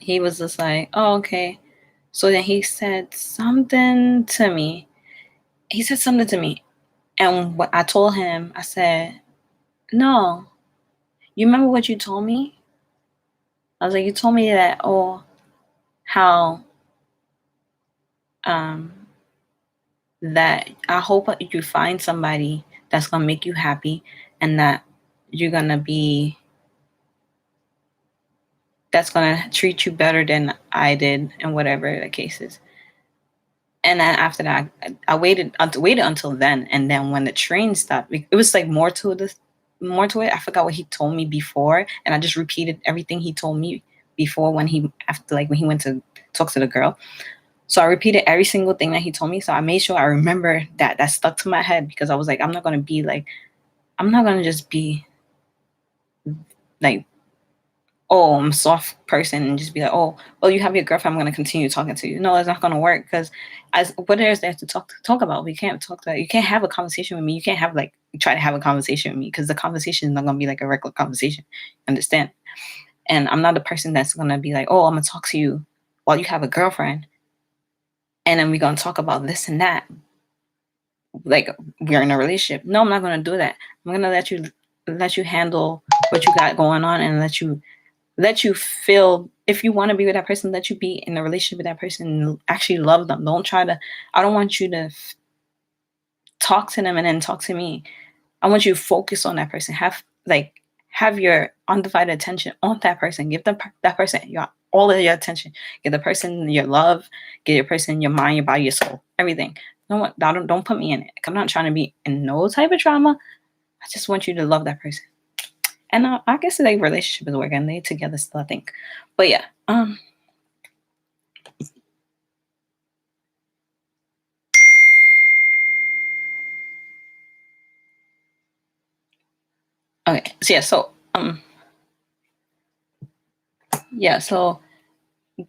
[SPEAKER 1] he was just like, oh, okay. So then he said something to me. And what I told him, I said, no, you remember what you told me? I was like, you told me that, how, that I hope you find somebody that's going to make you happy, and that you're going to that's going to treat you better than I did, and whatever the case is. And then after that, I waited until then. And then when the train stopped, it was like more to it. I forgot what he told me before, and I just repeated everything he told me before when he went to talk to the girl. So I repeated every single thing that he told me. So I made sure I remember that. That stuck to my head, because I was like, I'm not going to just be like, oh, I'm a soft person and just be like, oh, well, you have your girlfriend, I'm going to continue talking to you. No, it's not going to work, because what is there to talk about? We can't talk that. You can't have a conversation with me. You can't have like try to have a conversation with me because the conversation is not gonna be like a regular conversation. Understand? And I'm not the person that's gonna be like, oh, I'm gonna talk to you while you have a girlfriend, and then we're gonna talk about this and that. Like we're in a relationship. No, I'm not gonna do that. I'm gonna let you handle what you got going on and let you feel if you want to be with that person, let you be in a relationship with that person and actually love them. Don't try to, I don't want you to talk to them and then talk to me. I want you to focus on that person. Have your undivided attention on that person. Give that person all of your attention. Give the person your love. Give your person your mind, your body, your soul, everything. Don't put me in it. I'm not trying to be in no type of drama. I just want you to love that person. And I guess like relationship is working. They together still, I think. But yeah, okay. So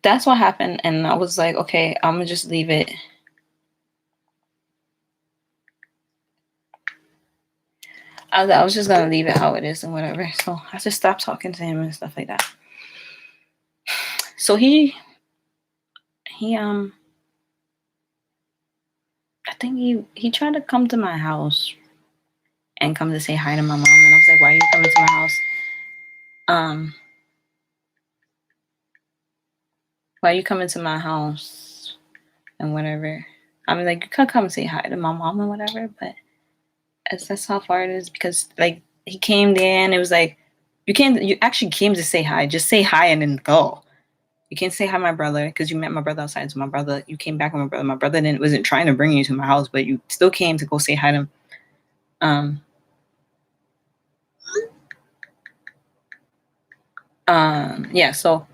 [SPEAKER 1] that's what happened, and I was like, okay, I'm gonna just leave it. I was just gonna leave it how it is and whatever. So I just stopped talking to him and stuff like that. So he I think he tried to come to my house and come to say hi to my mom, and I was like, why are you coming to my house? Why are you coming to my house and whatever? I mean, like, you could come say hi to my mom and whatever, but that's how far it is because like he came there and it was like you actually came to say hi. Just say hi and then go. You can't say hi to my brother because you met my brother outside. So my brother, you came back with my brother. My brother wasn't trying to bring you to my house, but you still came to go say hi to him. Yeah, so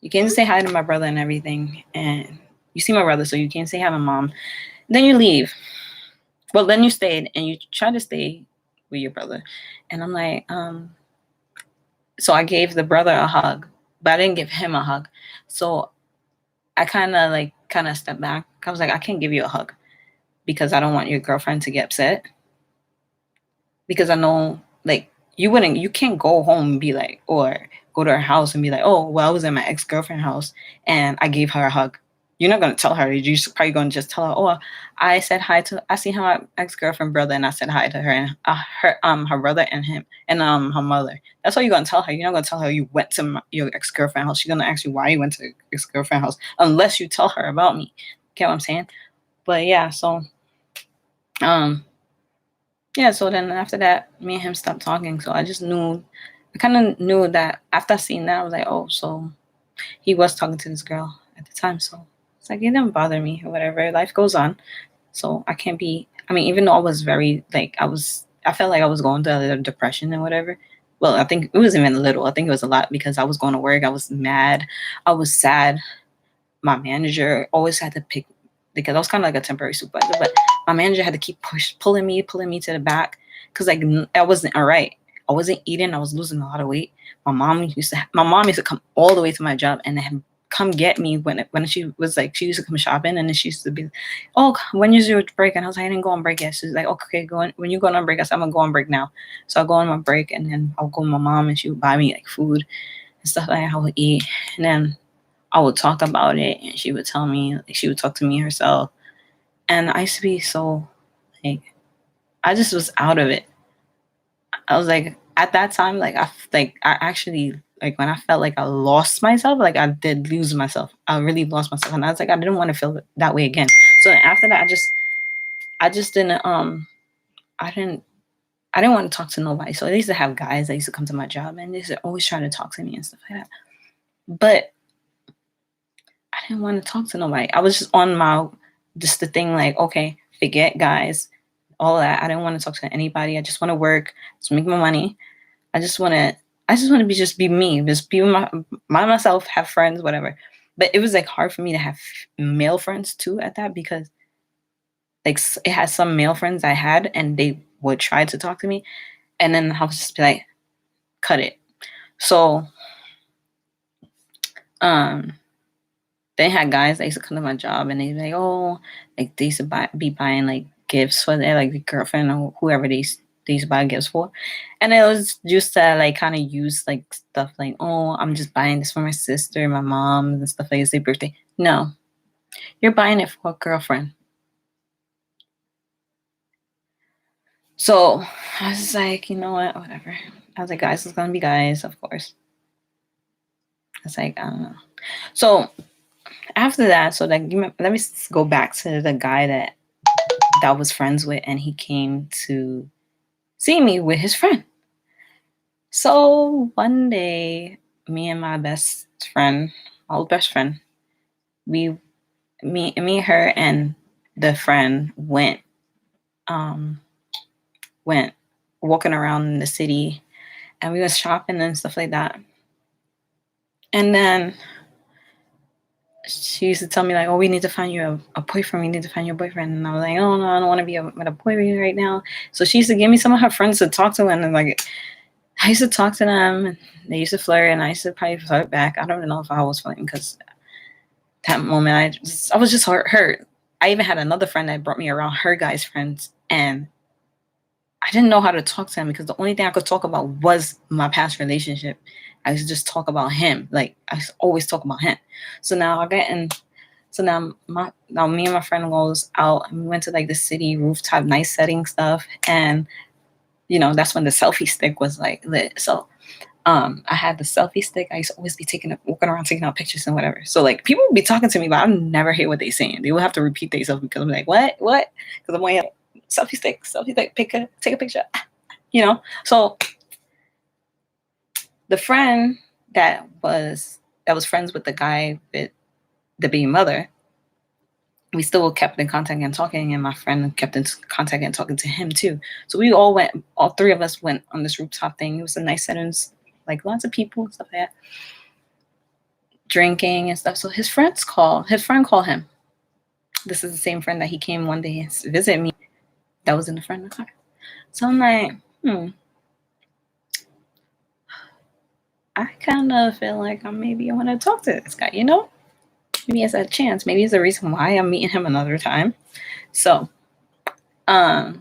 [SPEAKER 1] you came to say hi to my brother and everything, and you see my brother, so you can't say hi to my mom. Then you leave. Well, then you stayed and you try to stay with your brother. And I'm like, so I gave the brother a hug, but I didn't give him a hug. So I kind of stepped back. I was like, I can't give you a hug because I don't want your girlfriend to get upset. Because I know, like, you can't go home and be like, or go to her house and be like, oh, well, I was at my ex-girlfriend's house and I gave her a hug. You're not gonna tell her. You're just probably gonna just tell her, oh, I see my ex-girlfriend brother and I said hi to her and her brother and him and her mother. That's all you're gonna tell her. You're not gonna tell her you went to your ex-girlfriend house. She's gonna ask you why you went to ex-girlfriend house unless you tell her about me. Get what I'm saying? But yeah, so yeah, so then after that, me and him stopped talking. So I kind of knew that after seeing that, I was like, oh, so he was talking to this girl at the time. So it's like, it didn't bother me or whatever. Life goes on. So I can't be, I mean, even though I was very, like, I felt like I was going through a little depression and whatever. Well, I think it wasn't even a little. I think it was a lot because I was going to work. I was mad. I was sad. My manager always had to pick because I was kind of like a temporary supervisor, but my manager had to keep pulling me to the back because like I wasn't all right. I wasn't eating. I was losing a lot of weight. My mom used to come all the way to my job and then come get me when she was like she used to come shopping and then she used to be, oh, when is your break? And I was like, I didn't go on break yet. She's like, okay, when you go on break, I said I'm gonna go on break now. So I'll go on my break and then I'll go with my mom and she would buy me like food and stuff like that. I would eat and then I would talk about it and she would tell me, like, she would talk to me herself. And I used to be so, like, I just was out of it. I was like, at that time, I actually, like, when I felt like I lost myself, like, I did lose myself. I really lost myself. And I was like, I didn't want to feel that way again. So after that, I just didn't, I didn't, I didn't want to talk to nobody. So I used to have guys that used to come to my job and they used to always try to talk to me and stuff like that. But I didn't want to talk to nobody. I was just on just the thing like, okay, forget guys, all that. I didn't want to talk to anybody. I just want to work, just make my money. I just want to just be me, just be myself, have friends, whatever. But it was like hard for me to have male friends too at that because like it had some male friends I had and they would try to talk to me. And then I was just be like, cut it. So, um, they had guys that used to come to my job and they'd be like, oh, like they used to be buying like gifts for their like girlfriend or whoever they used to buy gifts for. And it was just to like kind of use like stuff like, oh, I'm just buying this for my sister, my mom, and stuff like it's their birthday. No, you're buying it for a girlfriend. So I was like, you know what, whatever. I was like, guys, it's gonna be guys, of course. I was like, I don't know. So after that, so like, let me go back to the guy that I was friends with, and he came to see me with his friend. So one day, me and my best friend, my old best friend, me, her, and the friend um, went walking around in the city, and we was shopping and stuff like that. And then she used to tell me like, "Oh, we need to find you a boyfriend. We need to find you a boyfriend." And I was like, "Oh no, I don't want to be with a boyfriend right now." So she used to give me some of her friends to talk to, and like I used to talk to them, and they used to flirt, and I used to probably flirt back. I don't even know if I was flirting because that moment I was just hurt. I even had another friend that brought me around her guys' friends, and I didn't know how to talk to him because the only thing I could talk about was my past relationship. I used to just talk about him. Like I always talk about him. So now now me and my friend goes out and we went to like the city rooftop nice setting stuff, and that's when the selfie stick was like lit. So I had the selfie stick. I used to always be walking around taking out pictures and whatever. So like people would be talking to me, but I never hear what they're saying. They will have to repeat themselves because I'm like, what? Because I'm like, selfie stick, take a picture. So the friend that was friends with the guy with the baby mother, we still kept in contact and talking, and my friend kept in contact and talking to him too. So we all three of us went on this rooftop thing. It was a nice setting, like lots of people and stuff like that, drinking and stuff. So his friend called him. This is the same friend that he came one day to visit me. That was in the front of the car. So I'm like, I kind of feel like I want to talk to this guy, Maybe it's a chance. Maybe it's the reason why I'm meeting him another time. So, oh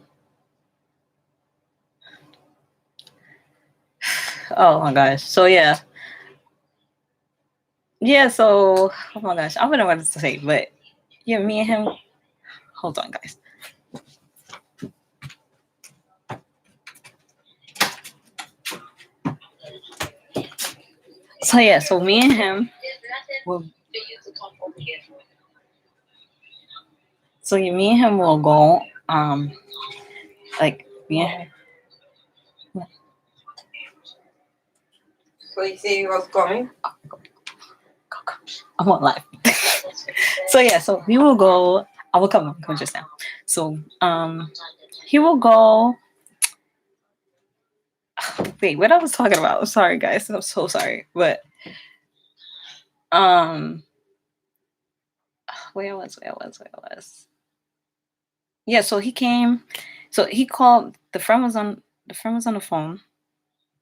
[SPEAKER 1] my gosh. So yeah. Yeah, so oh my gosh, I don't know what to say, but yeah, me and him. Hold on, guys. So yeah, so me and him will. So me and him will go. Like me and him.
[SPEAKER 2] So you say you was coming?
[SPEAKER 1] I'm on live. So yeah, so he will go. I will come just now. So he will go. Wait, what I was talking about? Sorry, guys. I'm so sorry, but where I was. Yeah, so he came. So he called. The friend was on the phone.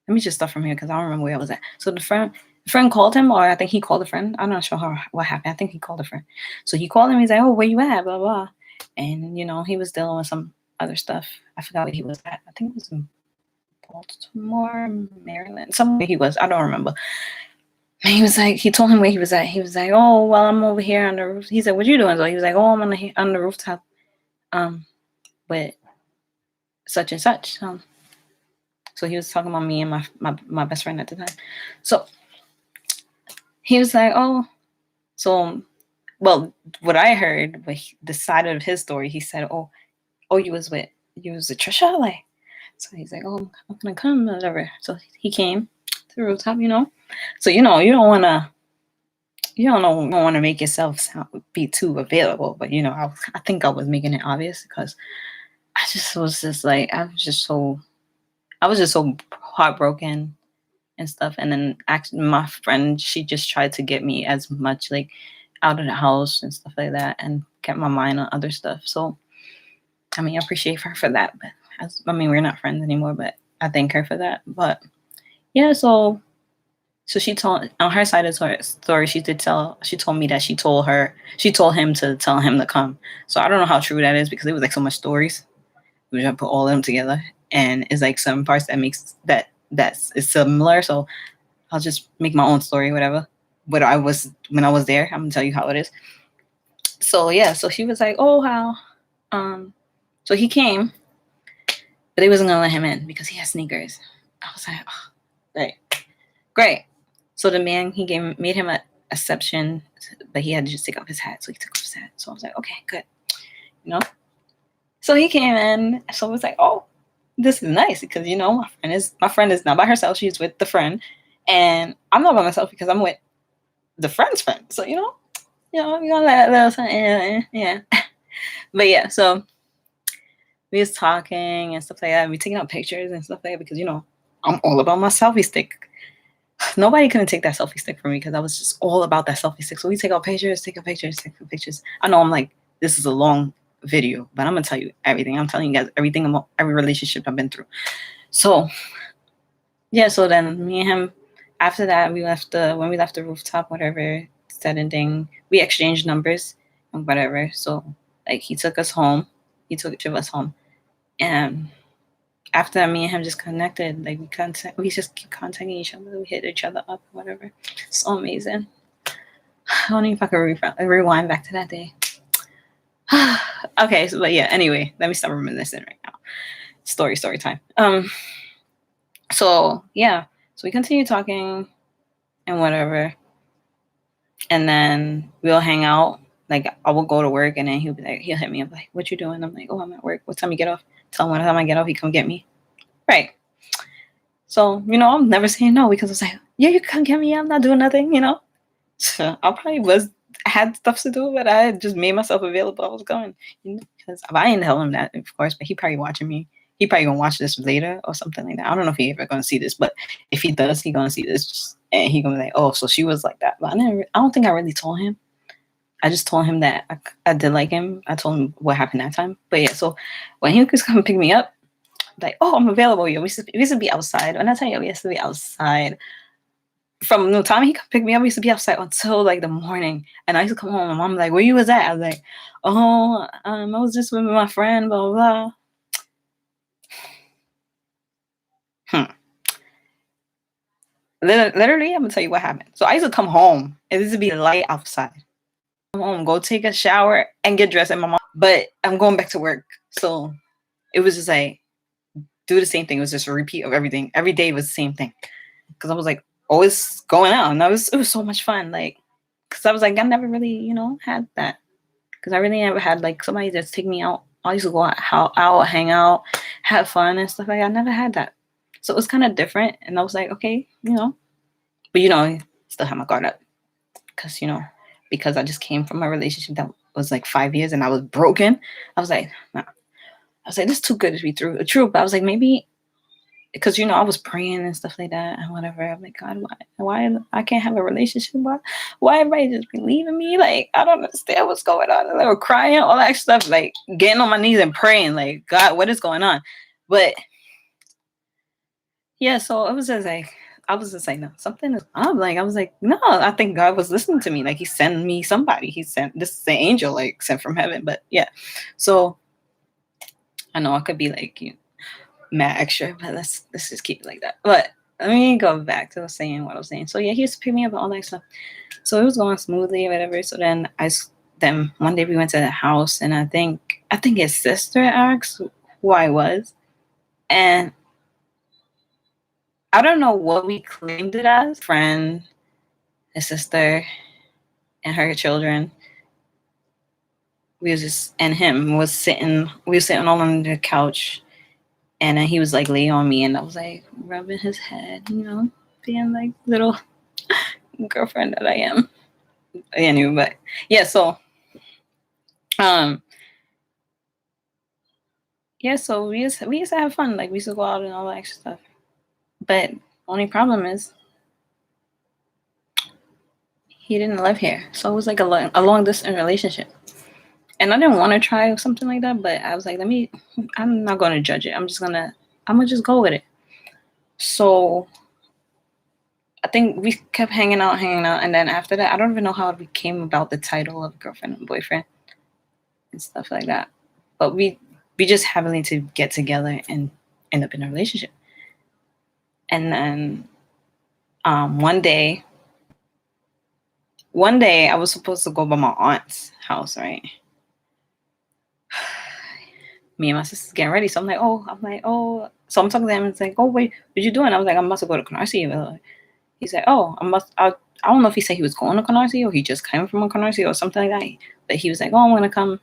[SPEAKER 1] Let me just start from here because I don't remember where I was at. So the friend called him, or I think he called a friend. I'm not sure what happened. I think he called a friend. So he called him. He's like, "Oh, where you at?" Blah blah. And he was dealing with some other stuff. I forgot where he was at. I think it was in Baltimore, Maryland. Somewhere he was. I don't remember. And he told him where he was at. He was like, "Oh, well, I'm over here on the roof." He said, "What you doing?" So he was like, "Oh, I'm on the rooftop, with such and such." So he was talking about me and my best friend at the time. So he was like, "Oh, so, well, what I heard, the side of his story, he said, oh, you was with Tricia, like." So he's like, "Oh, I'm gonna come, whatever." So he came to the rooftop, So you don't wanna make yourself be too available, but I think I was making it obvious because I was just so heartbroken and stuff. And then actually my friend, she just tried to get me as much like out of the house and stuff like that and kept my mind on other stuff. So I appreciate her for that, but we're not friends anymore, but I thank her for that. But yeah, so So she told on her side of the story, she told me that she told him to tell him to come. So I don't know how true that is because it was like so much stories. We just put all of them together, and it's like some parts that makes that's is similar. So I'll just make my own story, whatever. But when I was there, I'm gonna tell you how it is. So yeah, so she was like, oh how, so he came, but they wasn't gonna let him in because he had sneakers. I was like, oh, right, great. So the man made him a exception, but he had to just take off his hat. So he took off his hat. So I was like, okay, good, you know. So he came in. So I was like, oh, this is nice because my friend is not by herself. She's with the friend, and I'm not by myself because I'm with the friend's friend. So we're gonna let a little something, yeah. But yeah, so we was talking and stuff like that. We taking out pictures and stuff like that because I'm all about my selfie stick. Nobody couldn't take that selfie stick from me because I was just all about that selfie stick. So we take out pictures, take out pictures, take out pictures. I know I'm like, this is a long video, but I'm gonna tell you everything. I'm telling you guys everything about every relationship I've been through. So yeah, so then me and him, after that, when we left the rooftop, whatever, said and thing, we exchanged numbers and whatever. So like he took us home. He took each of us home. And after that, me and him just connected. Like we just keep contacting each other. We hit each other up, whatever. So amazing. I don't know if I can rewind back to that day. Okay, so but yeah, anyway, let me stop reminiscing right now. Story time. So yeah, so we continue talking and whatever. And then we'll hang out. Like I will go to work and then he'll hit me up like, what you doing? I'm like, oh, I'm at work. What time you get off? Tell him what time I get off, he come get me. Right. So, I'm never saying no because I was like, yeah, you can get me. I'm not doing nothing, So I probably had stuff to do, but I just made myself available. I was going, because I didn't tell him that, of course, but he probably watching me. He probably gonna watch this later or something like that. I don't know if he ever gonna see this, but if he does, he gonna see this and he gonna be like, oh, so she was like that. But I don't think I really told him. I just told him that I did like him. I told him what happened that time. But yeah, so when he was come pick me up, like, oh, I'm available. Yo, we used to be outside. When I tell you, we used to be outside. From the time he could pick me up, we used to be outside until like the morning. And I used to come home. My mom was like, where you was at? I was like, oh, I was just with my friend, blah, blah, blah. Literally, I'm gonna tell you what happened. So I used to come home. It used to be light outside. Come home, go take a shower and get dressed. And my mom, but I'm going back to work. So it was just like, do the same thing. It was just a repeat of everything. Every day was the same thing. Because I was like, always going out. And it was so much fun. Like, because I was like, I never really, had that. Because I really never had like somebody just take me out. I used to go out, hang out, have fun and stuff like that. I never had that. So it was kind of different. And I was like, okay, but still have my guard up. Because I just came from a relationship that was like 5 years and I was broken. I was like, nah. I was like, this is too good to be true. But I was like, maybe because I was praying and stuff like that and whatever. I'm like, God, why I can't have a relationship? Why everybody just be leaving me? Like, I don't understand what's going on. And they were crying, all that stuff, like getting on my knees and praying, like, God, what is going on? But yeah, so it was just like, I was just like, no, something is up. Like, I was like, no, I think God was listening to me. Like, he sent me somebody. This is an angel, like, sent from heaven. But yeah, so I know I could be like, mad extra, but let's just keep it like that. But let me go back to saying what I was saying. So yeah, he used to pick me up and all that stuff. So it was going smoothly, whatever. So then one day we went to the house, and I think his sister asked who I was, and I don't know what we claimed it as. Friend, his sister, and her children. We were sitting all on the couch. And then he was like lay on me and I was like rubbing his head, being like little girlfriend that I am. Anyway, but yeah, so so we used to have fun. Like we used to go out and all that extra stuff. But only problem is he didn't live here. So it was like a long distance relationship. And I didn't want to try something like that, but I was like, I'm not going to judge it. I'm going to just go with it. So I think we kept hanging out, and then after that, I don't even know how it came about the title of girlfriend and boyfriend and stuff like that. But we just happened to get together and end up in a relationship. And then one day I was supposed to go by my aunt's house, right? Me and my sister's getting ready, so I'm like, oh. So I'm talking to him and it's like, oh wait, what you doing? I was like, I'm about to go to Canarsie. He's like, oh, I don't know if he said he was going to Canarsie or he just came from Canarsie or something like that. But he was like, oh, I'm gonna come,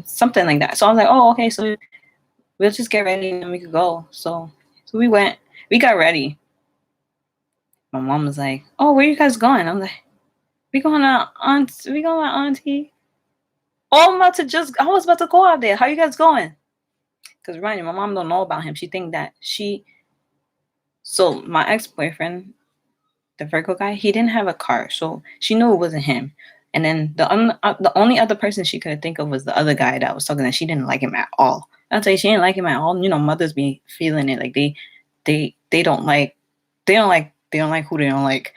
[SPEAKER 1] something like that. So I was like, oh, okay, so we'll just get ready and then we could go. So we got ready. My mom was like, oh, where you guys going? I'm like, we going to auntie. Oh, I was about to go out there. How you guys going? Because remind you, my mom don't know about him. She think that so my ex-boyfriend, the Virgo guy, he didn't have a car. So she knew it wasn't him. And then the only other person she could think of was the other guy that was talking that she didn't like him at all. I'll tell you, she didn't like him at all. You know, mothers be feeling it. Like they don't like who they don't like.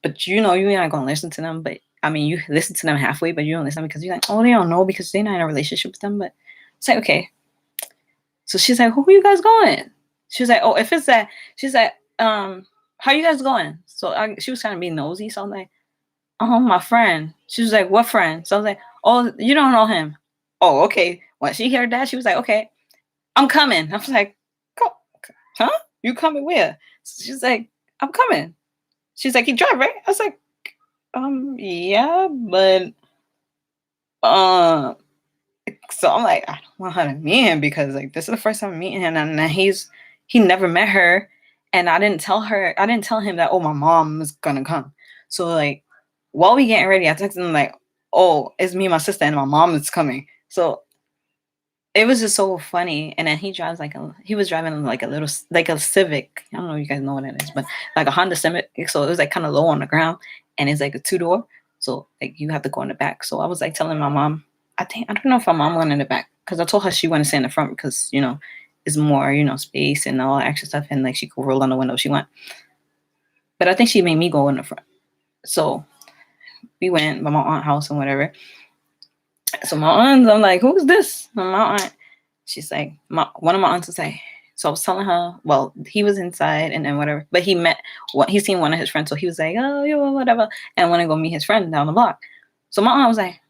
[SPEAKER 1] But you know, you're not gonna listen to them. But I mean, you listen to them halfway, but you don't listen because you're like, oh, they don't know because they're not in a relationship with them. But it's like, okay. So she's like, who are you guys going? She was like, oh, if it's that, she's like, how you guys going? So she was trying to be nosy. So I'm like, oh, my friend. She was like, what friend? So I was like, oh, you don't know him. Oh, okay. When she heard that, she was like, okay, I'm coming. I was like, huh? You coming where? She's like, I'm coming. She's like, you drive, right? I was like, yeah, but so I'm like, I don't want her to meet him because like this is the first time I'm meeting him, and he never met her, and I didn't tell him that, oh, my mom is gonna come. So like while we getting ready, I texted him like, oh, it's me and my sister and my mom is coming. So it was just so funny. And then he was driving like a little, like a Civic. I don't know if you guys know what it is, but like a Honda Civic. So it was like kind of low on the ground, and it's like a 2-door. So like you have to go in the back. So I was like telling my mom, I don't know if my mom went in the back because I told her she wanted to sit in the front because, you know, it's more, you know, space and all that extra stuff. And like she could roll down the window if she went. But I think she made me go in the front. So we went by my aunt's house and whatever. So my aunt, I'm like, who's this? And my aunt, she's like, one of my aunts was like, so I was telling her, well, he was inside and then whatever, but he seen one of his friends. So he was like, oh, yeah, whatever. And I want to go meet his friend down the block. So my aunt was like,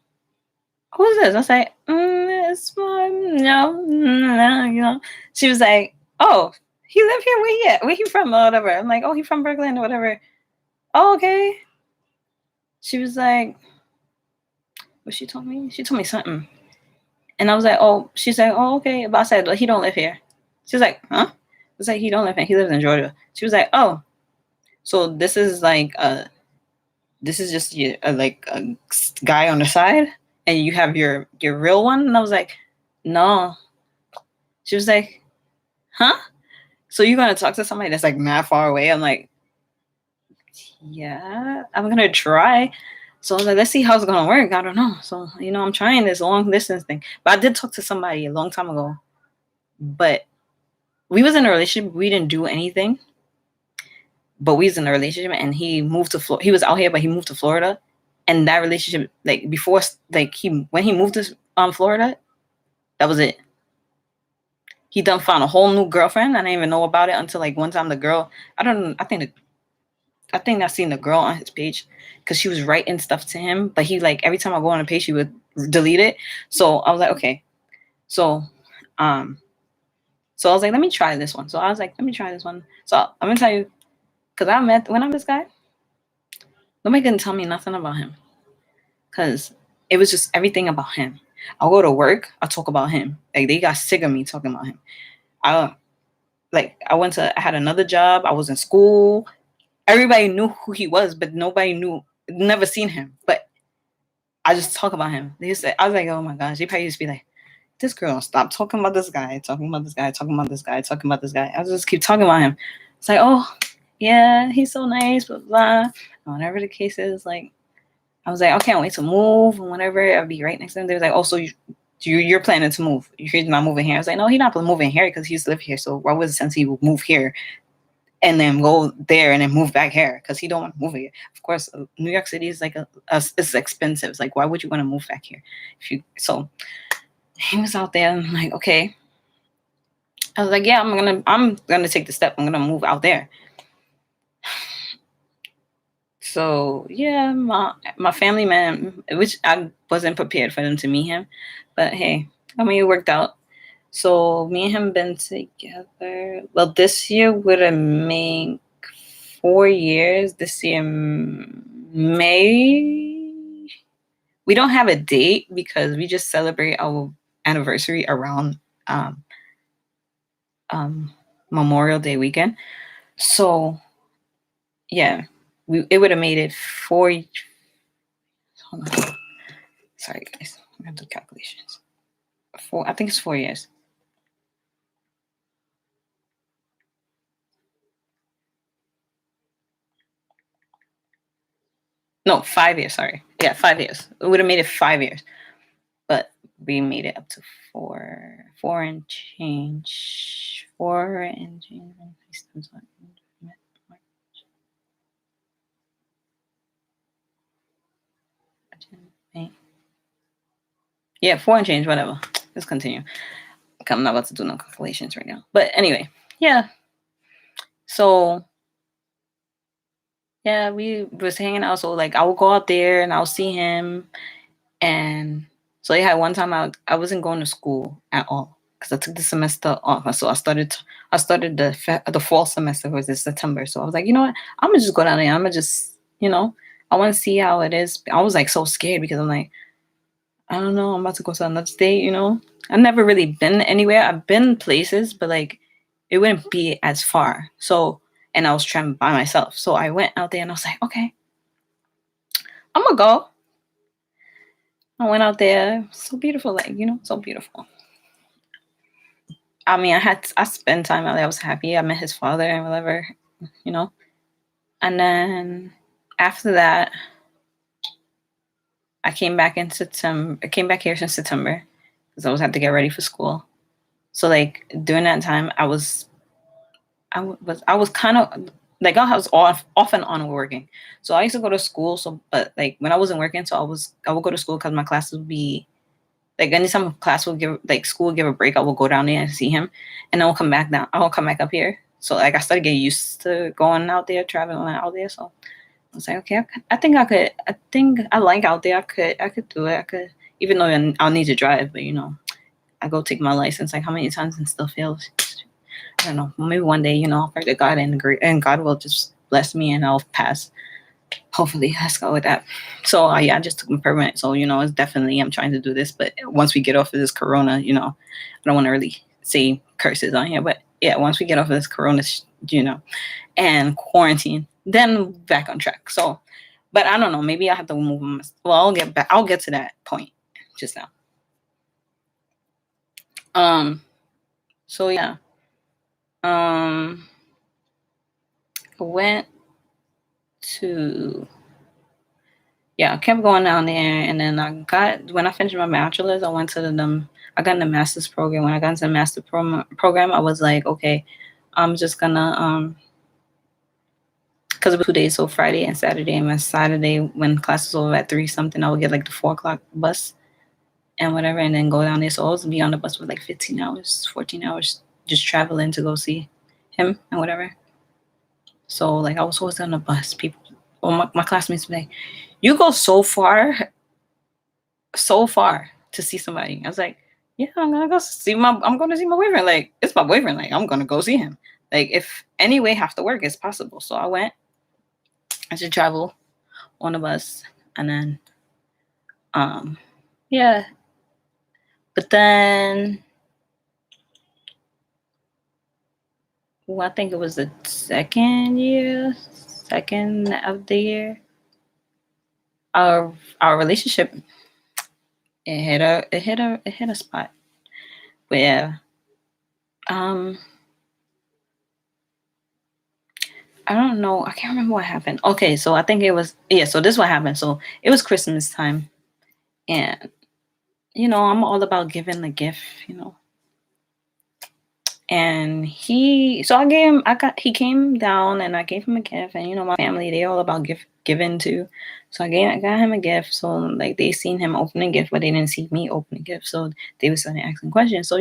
[SPEAKER 1] who's this? I was like, it's my, you know. She was like, oh, he live here. Where he at? Where he from? Or whatever. I'm like, oh, he from Brooklyn or whatever. Oh, okay. She was like, what she told me? She told me something. And I was like, oh, she's like, oh, okay. But I said, he don't live here. She's like, huh? I was like, he don't live here. He lives in Georgia. She was like, oh, so this is just like a guy on the side and you have your real one? And I was like, no. She was like, huh? So you're going to talk to somebody that's like mad far away? I'm like, yeah, I'm going to try. So I was like, let's see how it's going to work. I don't know. So, you know, I'm trying this long distance thing. But I did talk to somebody a long time ago. But we was in a relationship. We didn't do anything. But we was in a relationship and he moved to Florida. He was out here, but he moved to Florida. And that relationship, like before, like when he moved to Florida, that was it. He done found a whole new girlfriend. I didn't even know about it until like one time the girl, I think I seen the girl on his page because she was writing stuff to him. But he like every time I go on a page, she would delete it. So I was like, okay. So I was like, let me try this one. So I was like, let me try this one. So I'm gonna tell you, because when I met this guy, nobody couldn't tell me nothing about him. Because it was just everything about him. I'll go to work, I'll talk about him. Like they got sick of me talking about him. I had another job, I was in school. Everybody knew who he was, but nobody never seen him. But I just talk about him. I was like, oh my gosh, they probably used to be like, this girl, stop talking about this guy, talking about this guy, talking about this guy, talking about this guy. I just keep talking about him. It's like, oh, yeah, he's so nice, blah, blah. Whatever the case is, like, I was like, I can't wait to move and whatever. I'll be right next to him. They was like, oh, so you're planning to move. You're not moving here. I was like, no, he's not moving here because he used to live here. So why was it sense he would move here and then go there and then move back here because he don't want to move here. Of course, New York City is like it's expensive. It's like, why would you want to move back here? So he was out there, and I'm like, okay. I was like, yeah, I'm gonna take the step. I'm gonna move out there. So yeah, my family man, which I wasn't prepared for them to meet him, but hey, I mean it worked out. So me and him been together. Well, this year would have made 4 years. This year, May. We don't have a date because we just celebrate our anniversary around um, Memorial Day weekend. So yeah, it would have made it 4. Hold on. Sorry, guys. I have to do calculations. I think it's 4 years. No, 5 years. Sorry. Yeah, 5 years. It would have made it 5 years, but we made it up to 4 and change. 4 and change. Yeah, 4 and change. Whatever. Let's continue. I'm not about to do no calculations right now. But anyway, yeah. So yeah, we was hanging out. So like I would go out there and I'll see him. And so yeah, one time I wasn't going to school at all because I took the semester off. So I started the fall semester was in September. So I was like, you know what? I'm gonna just go down there. I'm gonna just, I want to see how it is. I was like so scared because I'm like, I don't know. I'm about to go to another state. I've never really been anywhere. I've been places, but like it wouldn't be as far. So, and I was trying by myself. So I went out there and I was like, okay, I'm gonna go. I went out there. So beautiful, like, so beautiful. I mean, I spent time out there. I was happy. I met his father and whatever, you know. And then after that, I came back in September. I came back here since September because I was had to get ready for school. So like during that time, I was kind of like I was off and on working. So I used to go to school. So but like when I wasn't working, so I would go to school because my classes would be like anytime class will give like school would give a break, I will go down there and see him, and then I will come back up here. So like I started getting used to going out there, traveling out there. So I was like, okay, I think I could. I think I like out there. I could do it. I could, even though I'll need to drive, but I go take my license like how many times and still fails. I don't know. Maybe one day, I'll pray to God and God will just bless me and I'll pass. Hopefully, let's go with that. So yeah, I just took my permit. So it's definitely I'm trying to do this. But once we get off of this corona, I don't want to really say curses on here. But yeah, once we get off of this corona, and quarantine, then back on track. So, but I don't know. Maybe I have to move. Well, I'll get back. I'll get to that point just now. So yeah. I went to I kept going down there, and then when I finished my bachelor's, I went to I got in the master's program. When I got into the master program, I was like, okay, I'm just gonna because it was 2 days, so Friday and Saturday, and my Saturday when class was over at 3 something, I would get like the 4 o'clock bus and whatever, and then go down there. So I was be on the bus for like 15 hours, 14 hours, just traveling to go see him and whatever. So like I was always on the bus. People, my classmates were like, "You go so far to see somebody." I was like, "Yeah, I'm gonna see my boyfriend. Like it's my boyfriend. Like I'm gonna go see him. Like if any way have to work, it's possible." So I went. I should travel on the bus, and then yeah. But then I think it was the second of the year. Our relationship it hit a spot. But yeah. I don't know. I can't remember what happened. Okay, so I think it was so this is what happened. So it was Christmas time, and I'm all about giving the gift, And he came down and I gave him a gift, and my family, they all about giving too. So I got him a gift. So like they seen him open a gift, but they didn't see me open a gift. So they was starting asking questions. So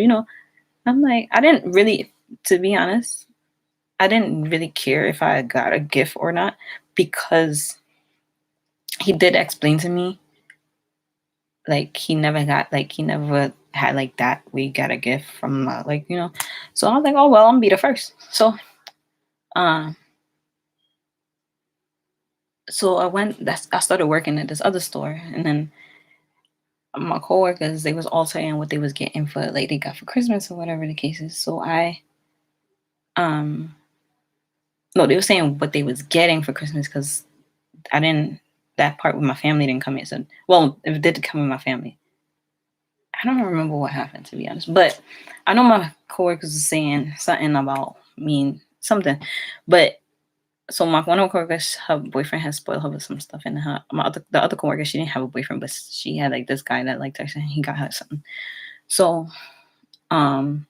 [SPEAKER 1] I'm like, I didn't really, to be honest, I didn't really care if I got a gift or not, because he did explain to me, like he never had like that we got a gift from so I was like, oh well, I'm gonna be the first. So um I started working at this other store, and then my coworkers, they was all saying what they was getting for, like, they got for Christmas or whatever the case is. So um no, they were saying what they was getting for Christmas, because I didn't that part with my family didn't come in. So, well, it did come in my family. I don't remember what happened, to be honest, but I know my coworkers was saying something about me, something. But so one of my coworkers, her boyfriend has spoiled her with some stuff, and the other coworker, she didn't have a boyfriend, but she had like this guy that liked her, and he got her something. So um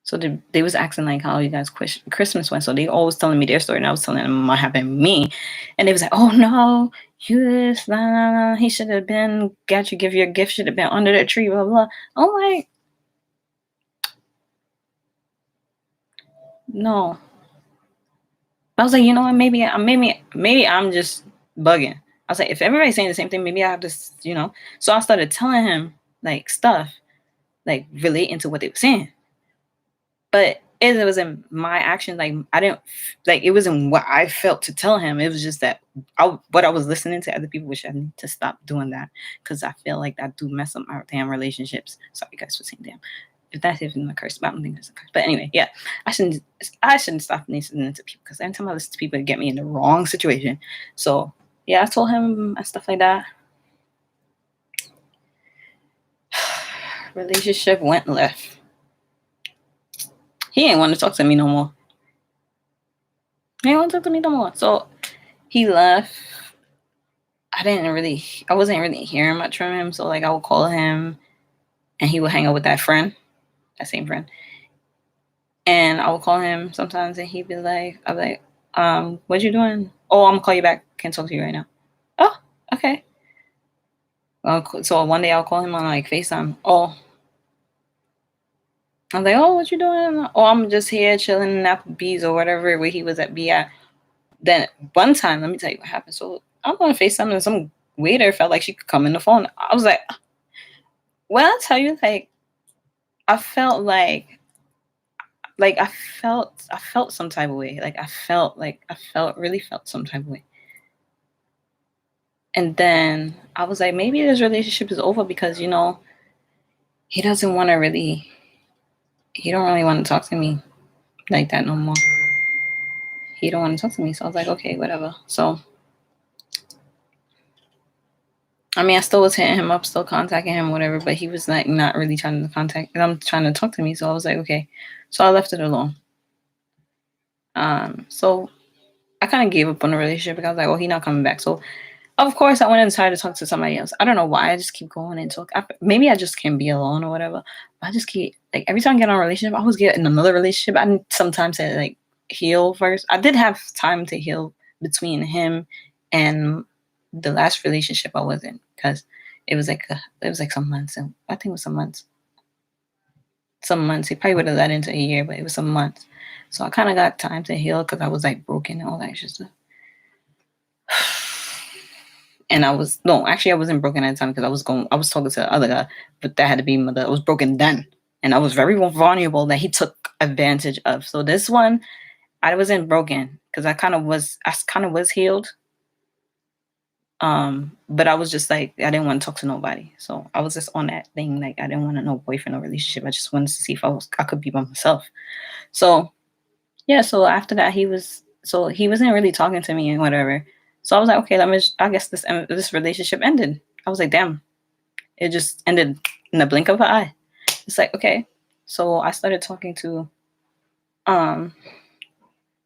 [SPEAKER 1] so they was asking like how you guys Christmas went. So they always telling me their story, and I was telling them what happened to me, and they was like, "Oh no, you this, blah, blah, blah. He should have been got you, give your gift should have been under that tree, blah blah." I'm like, no. I was like, you know what? Maybe I'm just bugging. I was like, if everybody's saying the same thing, maybe I have to. So I started telling him like stuff, like relating to what they were saying. But it wasn't my action. Like I didn't like it wasn't what I felt to tell him. It was just that what I was listening to other people, which I need to stop doing that, because I feel like that do mess up my damn relationships. Sorry guys for saying damn. If that's even a curse, but I don't think it's a curse. But anyway, yeah, I shouldn't stop listening to people, because every time I listen to people, it get me in the wrong situation. So yeah, I told him stuff like that. Relationship went left. He ain't want to talk to me no more. He ain't want to talk to me no more. So he left. I wasn't really hearing much from him. So like I would call him, and he would hang out with that same friend. And I would call him sometimes, and he'd be like, I'd be like, what you doing? Oh, I'm gonna call you back. Can't talk to you right now. Oh, okay. So one day I'll call him on like FaceTime. Oh, I'm like, oh, what you doing? Oh, I'm just here chilling in Applebee's or whatever where he was at B at. Then one time, let me tell you what happened. So I'm on FaceTime, and some waiter felt like she could come in the phone. I was like, well, I'll tell you, like, I felt like I felt some type of way. Like really felt some type of way. And then I was like, maybe this relationship is over, because he doesn't want to really he don't really want to talk to me like that no more. He don't want to talk to me. So I was like, okay, whatever. So I mean, I still was hitting him up, still contacting him, whatever, but he was like not really trying to contact. I'm trying to talk to me, so I was like, okay. So I left it alone. So I kind of gave up on the relationship, because I was like, oh, he's not coming back. So of course I went inside to talk to somebody else. I don't know why. I just keep going and talk. Maybe I just can't be alone or whatever. But I just keep, like, every time I get on a relationship, I always get in another relationship. I sometimes say like heal first. I did have time to heal between him and the last relationship I was in, because it was like some months. And I think it was some months. Some months. He probably would have let into a year, but it was some months. So I kind of got time to heal, because I was like broken and all that shit stuff. And I wasn't broken at the time, because I was talking to the other guy, but that had to be I was broken then. And I was very vulnerable that he took advantage of. So this one, I wasn't broken, because I kind of was healed. But I was just like, I didn't want to talk to nobody. So I was just on that thing. Like, I didn't want no boyfriend or relationship. I just wanted to see if I could be by myself. So yeah, so after that he wasn't really talking to me and whatever. So I was like, okay, I guess this relationship ended. I was like, damn, it just ended in the blink of an eye. It's like, okay. So I started talking to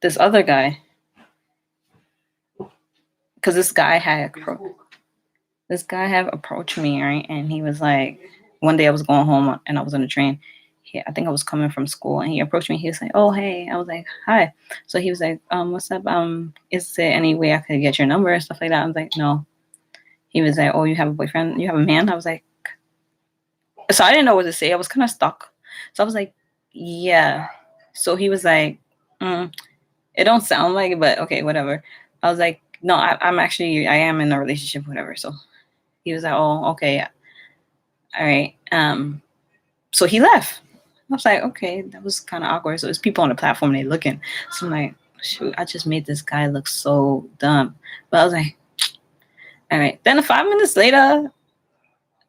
[SPEAKER 1] this other guy, because this guy had approached me, right? And he was like, one day I was going home and I was on the train. I think I was coming from school, and he approached me. He was like, "Oh, hey." I was like, "Hi." So he was like, "What's up? Is there any way I could get your number and stuff like that?" I was like, "No." He was like, "Oh, you have a boyfriend? You have a man?" I was like, so I didn't know what to say. I was kind of stuck. So I was like, "Yeah." So he was like, "It don't sound like it, but okay, whatever." I was like, "No, I am in a relationship, whatever." So he was like, "Oh, okay, all right." So he left. I was like, okay, that was kind of awkward. So there's people on the platform, they looking. So I'm like, shoot, I just made this guy look so dumb. But I was like, all right. Then 5 minutes later,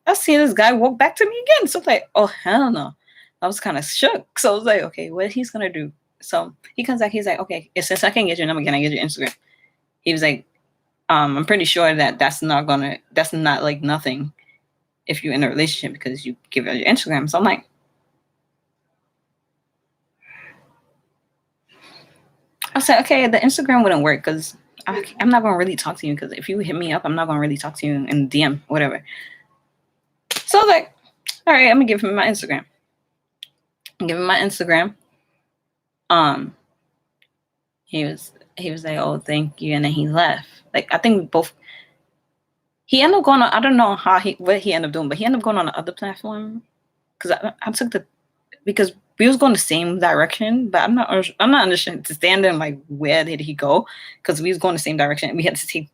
[SPEAKER 1] I see this guy walk back to me again. So I'm like, oh hell no. I was kind of shook. So I was like, okay, what he's gonna do? So he comes back, he's like, okay, since I can get your number, can I get your Instagram? He was like, I'm pretty sure that that's not like nothing if you're in a relationship because you give her your Instagram. So I'm like, I said, okay, the Instagram wouldn't work because I'm not going to really talk to you because if you hit me up, I'm not going to really talk to you in DM, whatever. So I was like, all right, I'm going to give him my Instagram. Give him my Instagram. Um, he was like, oh, thank you. And then he left. Like, I think he ended up going on, I don't know what he ended up doing, but he ended up going on the other platform because I took because we was going the same direction, but I'm not understanding like where did he go because we was going the same direction. We had to take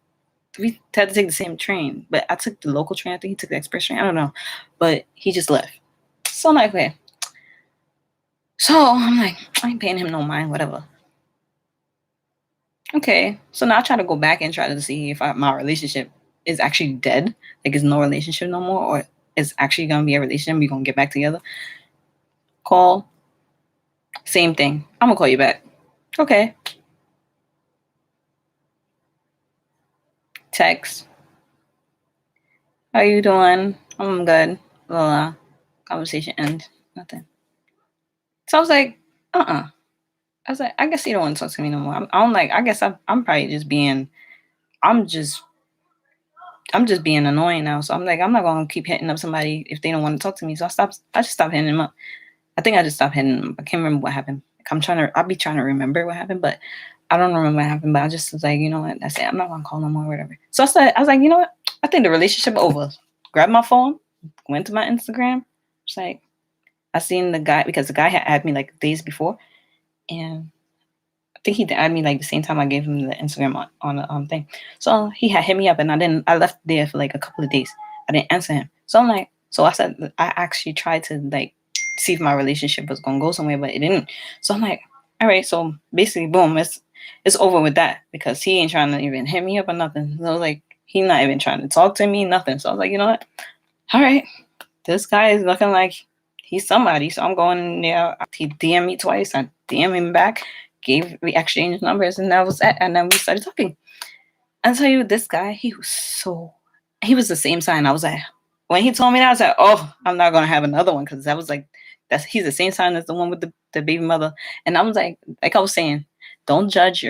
[SPEAKER 1] the same train, but I took the local train. I think he took the express train. I don't know, but he just left. So I'm like, okay. So I'm like, I ain't paying him no mind, whatever. Okay. So now I try to go back and try to see if my relationship is actually dead, like it's no relationship no more, or it's actually gonna be a relationship. We're gonna get back together. Call. Same thing. I'm gonna call you back. Okay. Text. How you doing? I'm good. Blah, blah. Conversation ends. Nothing. So I was like, I was like, I guess he don't want to talk to me no more. I'm like, I guess I'm probably just being, I'm just, I'm just being annoying now. So I'm like, I'm not gonna keep hitting up somebody if they don't want to talk to me. So I just stopped hitting them up. I think I just stopped hitting them. I can't remember what happened. Like I'll be trying to remember what happened, but I don't remember what happened. But I just was like, you know what? That's it. I'm not gonna call no more, or whatever. So I was like, you know what? I think the relationship over. Grabbed my phone, went to my Instagram. It's like I seen the guy because the guy had added me like days before, and I think he added me like the same time I gave him the Instagram on the thing. So he had hit me up, and I left there for like a couple of days. I didn't answer him. So I'm like, so I said I actually tried to like see if my relationship was gonna go somewhere, but it didn't. So I'm like, all right. So basically, boom, it's over with that because he ain't trying to even hit me up or nothing. So like he's not even trying to talk to me, nothing. So I was like, you know what? All right, this guy is looking like he's somebody. So I'm going there. He DM me twice. I DM him back. We exchanged numbers, and that was it. And then we started talking. I'll tell you, this guy, he was the same sign. I was like, when he told me that, I was like, oh, I'm not gonna have another one because that was like, he's the same sign as the one with the baby mother. And I was like I was saying, don't judge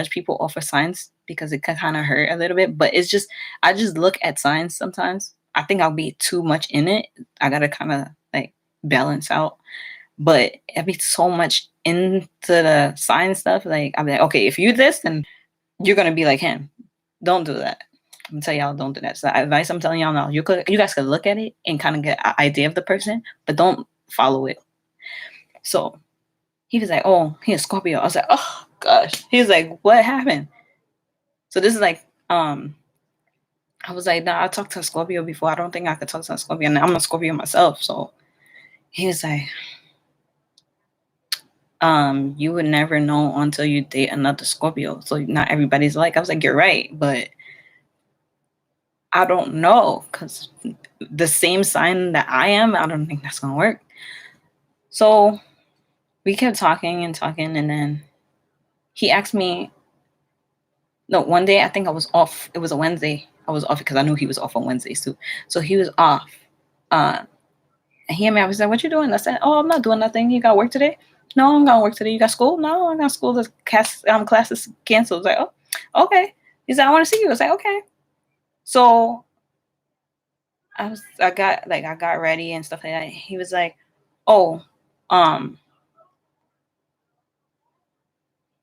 [SPEAKER 1] people off of signs because it can kind of hurt a little bit. But it's just, I just look at signs sometimes. I think I'll be too much in it. I gotta kind of like balance out. But I'll be so much into the sign stuff. Like I'm like, okay, if you this, then you're gonna be like him. Don't do that. I'm gonna tell y'all, don't do that. So advice I'm telling y'all now, you guys could look at it and kind of get an idea of the person, but don't follow it. So he was like, oh, he's a Scorpio. I was like, oh gosh. He was like, what happened? So this is like, I was like, nah, I talked to a Scorpio before. I don't think I could talk to a Scorpio. And I'm a Scorpio myself. So he was like, you would never know until you date another Scorpio. So not everybody's like, I was like, you're right, but I don't know because the same sign that I am, I don't think that's gonna work. So we kept talking and talking, and then he asked me. No, one day I think I was off. It was a Wednesday. I was off because I knew he was off on Wednesdays too. So he was off. And he and me, I was like, "What you doing?" I said, "Oh, I'm not doing nothing. You got work today?" "No, I'm gonna work today. You got school?" "No, I got school. The classes canceled." I was like, "Oh, okay." He said, "I want to see you." I was like, "Okay." So I got ready and stuff like that. He was like, Oh, um,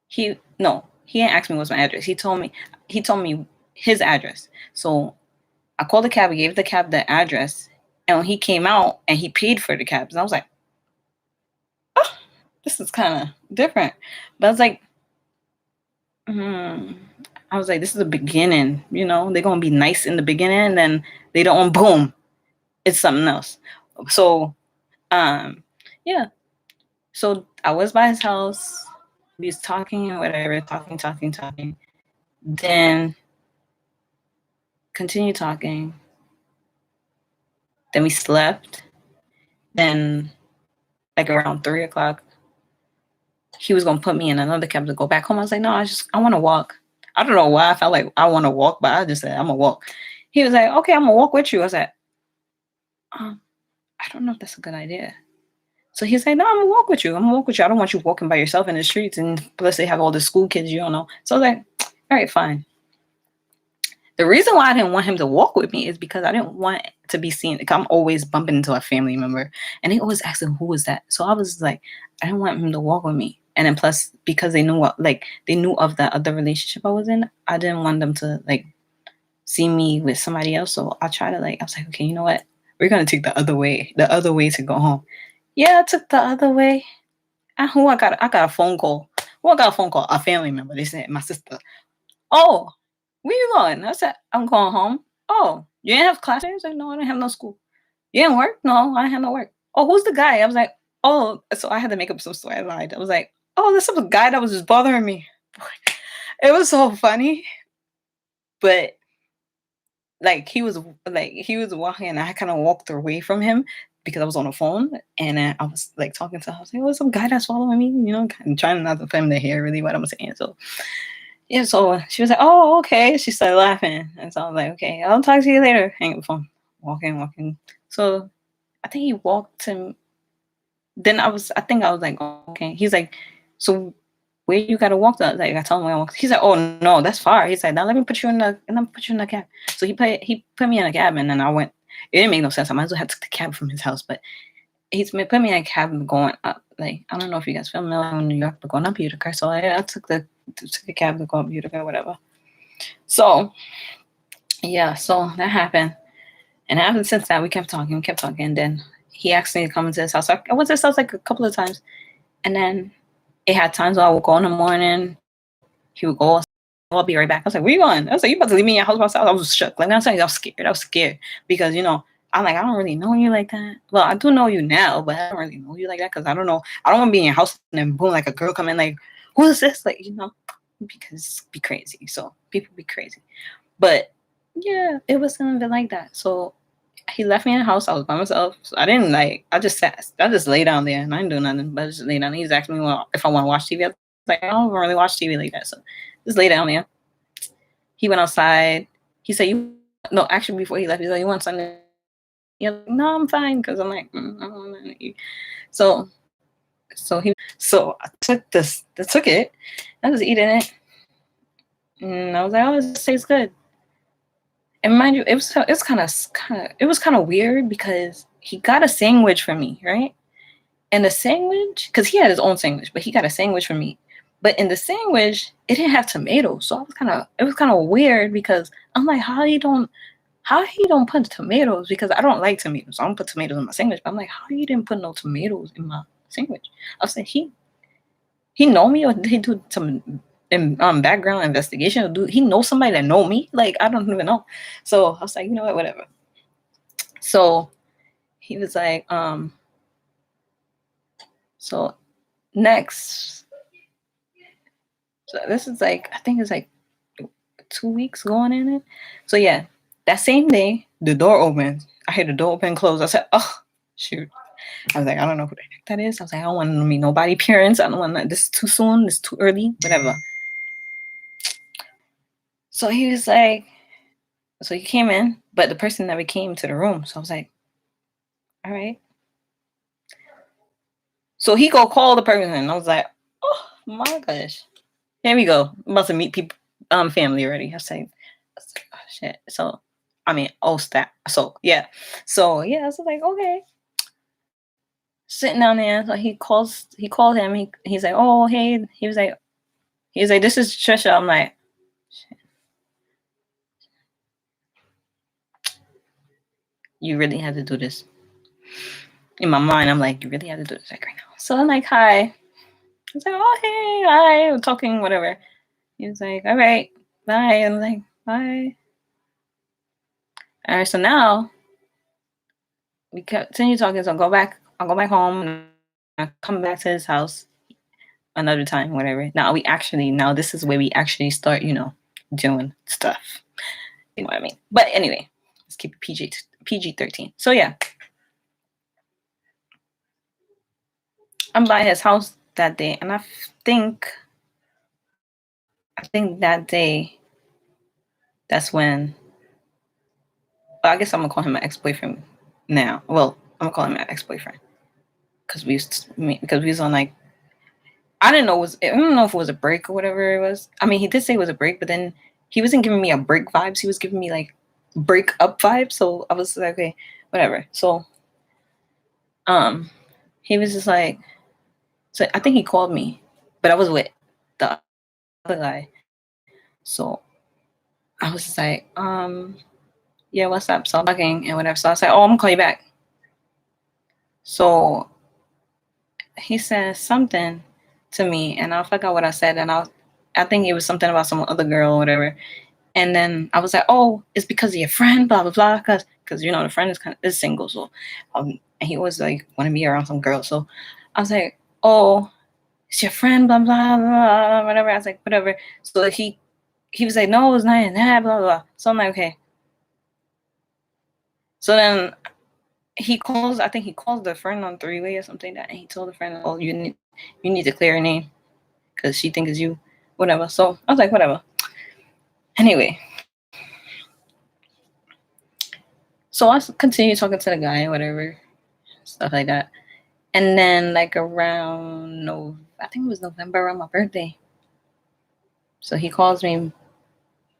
[SPEAKER 1] he no, he didn't ask me what's my address. He told me his address. So I called the cab. I gave the cab the address, and when he came out and he paid for the cabs, and I was like, oh, this is kind of different. But I was like, hmm. I was like, this is the beginning. They're gonna be nice in the beginning, and then they don't. Boom, it's something else. So, um, yeah. So I was by his house. We was talking and whatever, talking. Then continue talking. Then we slept. Then, like around 3 o'clock, he was gonna put me in another cab to go back home. I was like, no, I want to walk. I don't know why I felt like I want to walk, but I just said I'm gonna walk. He was like, okay, I'm gonna walk with you. I was like, I don't know if that's a good idea. So he's like, no, I'm gonna walk with you. I'm gonna walk with you. I don't want you walking by yourself in the streets, and plus they have all the school kids you don't know. So I was like, all right, fine. The reason why I didn't want him to walk with me is because I didn't want to be seen. Like, I'm always bumping into a family member, and they always asking who was that. So I was like, I didn't want him to walk with me. And then plus because they knew they knew of that other relationship I was in, I didn't want them to see me with somebody else. So I tried to I was like, okay, you know what? We're gonna take the other way to go home. Yeah, I took the other way. And I got a phone call. Who I got a phone call? A family member. They said my sister. Oh, where you going? I said, I'm going home. Oh, you didn't have class? I said, no, I didn't have no school. You didn't work? No, I didn't have no work. Oh, who's the guy? I was like, oh, so I had to make up some story. I lied. I was like, oh, there's some guy that was just bothering me. It was so funny, but he was walking, and I kind of walked away from him because I was on the phone, and then I was talking to him. I was like, oh, some guy that's following me, kind of trying not for him to hear really what I'm saying. So yeah, so she was like, "Oh, okay." She started laughing, and so I was like, "Okay, I'll talk to you later." Hang up the phone. Walking. So I think he walked to. Then I think I was like, "Okay." He's like, "So where you gotta walk to?" I told him where I walk. He's like, "Oh no, that's far." He's like, "Now let me put you in the cab." So he put me in a cab, and then I went. It didn't make no sense. I might as well have took the cab from his house, but put me in a cab going up. I don't know if you guys familiar in New York, but going up Utica. So I took the cab to go up Utica, whatever. So yeah, so that happened. And it happened since that. We kept talking. And then he asked me to come into his house. So I went to his house a couple of times. And then it had times where I would go in the morning. He would go, I'll be right back. I was like, where you going? I was like, you about to leave me in your house by myself? I was shook. I'm saying, I was scared. Because, I'm like, I don't really know you like that. Well, I do know you now, but I don't really know you like that because I don't know. I don't want to be in your house and then boom, a girl come in who is this? Because be crazy. So people be crazy. But yeah, it was something like that. So he left me in the house. I was by myself. So I didn't I just sat. I just lay down there and I didn't do nothing. But I just lay down. He's asking me if I want to watch TV. I was like, I don't really watch TV like that. So just lay down there. He went outside. He said, no, actually before he left, he said, you want something? You're like, no, I'm fine. Because I'm like, I don't want to eat. So I took it. I was eating it. And I was like, oh, this tastes good. And mind you, it was kind of weird because he got a sandwich for me, right? And the sandwich, because he had his own sandwich, but he got a sandwich for me. But in the sandwich, it didn't have tomatoes, so it was kind of weird because I'm like, how he don't put tomatoes? Because I don't like tomatoes. I don't put tomatoes in my sandwich. But I'm like, how you didn't put no tomatoes in my sandwich? I was like, he know me, or did he do some background investigation? Or do he know somebody that know me? I don't even know. So I was like, you know what, whatever. So he was like, so next, so this is I think it's 2 weeks going in it. So yeah, that same day, the door opens. I hear the door open and close. I said, oh, shoot. I was like, I don't know who the heck that is. I was like, I don't want to meet nobody parents. I don't want this is too soon. This is too early, whatever. So he was like, so he came in, but the person never came to the room. So I was like, all right. So he go call the person, and I was like, oh my gosh, here we go. I'm about to meet people, family already. I was like, oh shit. So, staff. So yeah, I was like, okay. sitting down there. So he called him. He's like, oh hey. He was like, this is Tricia. I'm like, shit. You really had to do this. In my mind, I'm like, you really have to do this like right now. So I'm like, hi. I was like, oh hey, hi. We're talking, whatever. He was like, all right, bye. I'm like, bye. All right, so now we continue talking. So I'll go back home and I come back to his house another time, whatever. Now this is where we actually start, doing stuff. You know what I mean? But anyway, let's keep it PG-13. So yeah. I'm by his house that day, and I think that day, that's when, well, I guess I'm gonna call him my ex-boyfriend now. Well, I'm gonna call him my ex-boyfriend because we was on like, I don't know if it was a break or whatever it was. I mean, he did say it was a break, but then he wasn't giving me a break vibes. He was giving me like break up vibes. So I was like, okay, whatever. So, he was just like, so I think he called me, but I was with the other guy. So I was just like, yeah, what's up? So I'm talking and whatever. So I was like, oh, I'm gonna call you back. So he said something to me, and I forgot what I said, and I think it was something about some other girl or whatever. And then I was like, oh, it's because of your friend, blah blah blah, because the friend is single, so and he was like wanting me around some girl. So I was like, oh, it's your friend, blah blah blah, whatever. I was like, whatever. So he was like, no, it's not that, blah blah. So I'm like, okay. So then I think he calls the friend on three-way or something like that, and he told the friend, oh, you need to clear her name because she thinks it's you, whatever. So I was like, whatever. Anyway, so I continued talking to the guy, whatever, stuff like that. And then like around I think it was November, around my birthday. So he calls me,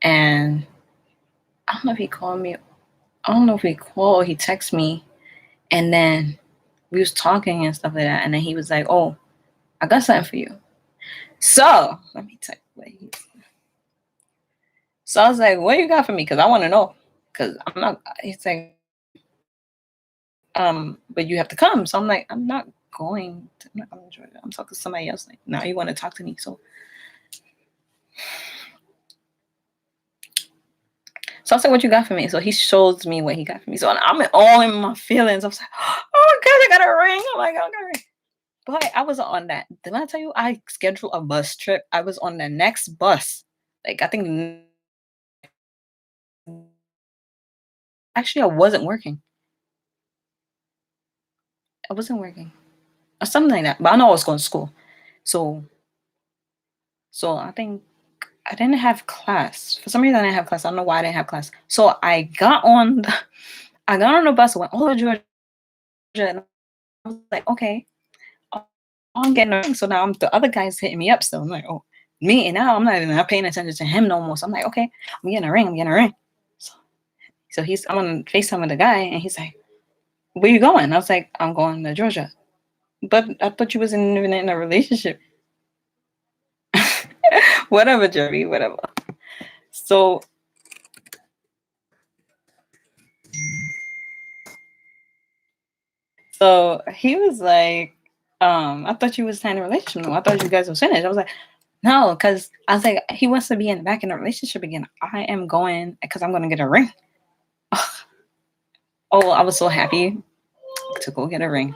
[SPEAKER 1] and I don't know if he called me. I don't know if he called or he texted me, and then we was talking and stuff like that. And then he was like, oh, I got something for you. So let me tell you what he said. So I was like, what you got for me? Because I want to know. Because I'm not, he's like, but you have to come. So I'm like, I'm not going to, I'm not going to Georgia. I'm talking to somebody else. Like, now you want to talk to me. So I said, what you got for me? So he shows me what he got for me. So I'm all in my feelings. I was like, oh my God, I got a ring. Oh my God, I got a ring. But I was on that. Did I tell you I scheduled a bus trip? I was on the next bus. Like, I think, actually, I wasn't working. I wasn't working. Or something like that. But I know I was going to school. So I think I didn't have class. For some reason, I didn't have class. I don't know why I didn't have class. So I got on the bus, went all the way to Georgia, and I was like, okay, I'm getting a ring. So now the other guy's hitting me up still. I'm like, oh, me, and now I'm not even paying attention to him no more. So I'm like, okay, I'm getting a ring. So I'm on FaceTime with the guy, and he's like, where you going? I was like, I'm going to Georgia. But I thought you wasn't even in a relationship. Whatever, Jerry, whatever. So he was like, I thought you was in a relationship. I thought you guys were finished. I was like, no, because I was like, he wants to be back in a relationship again. I am going because I'm going to get a ring. Oh, I was so happy to go get a ring.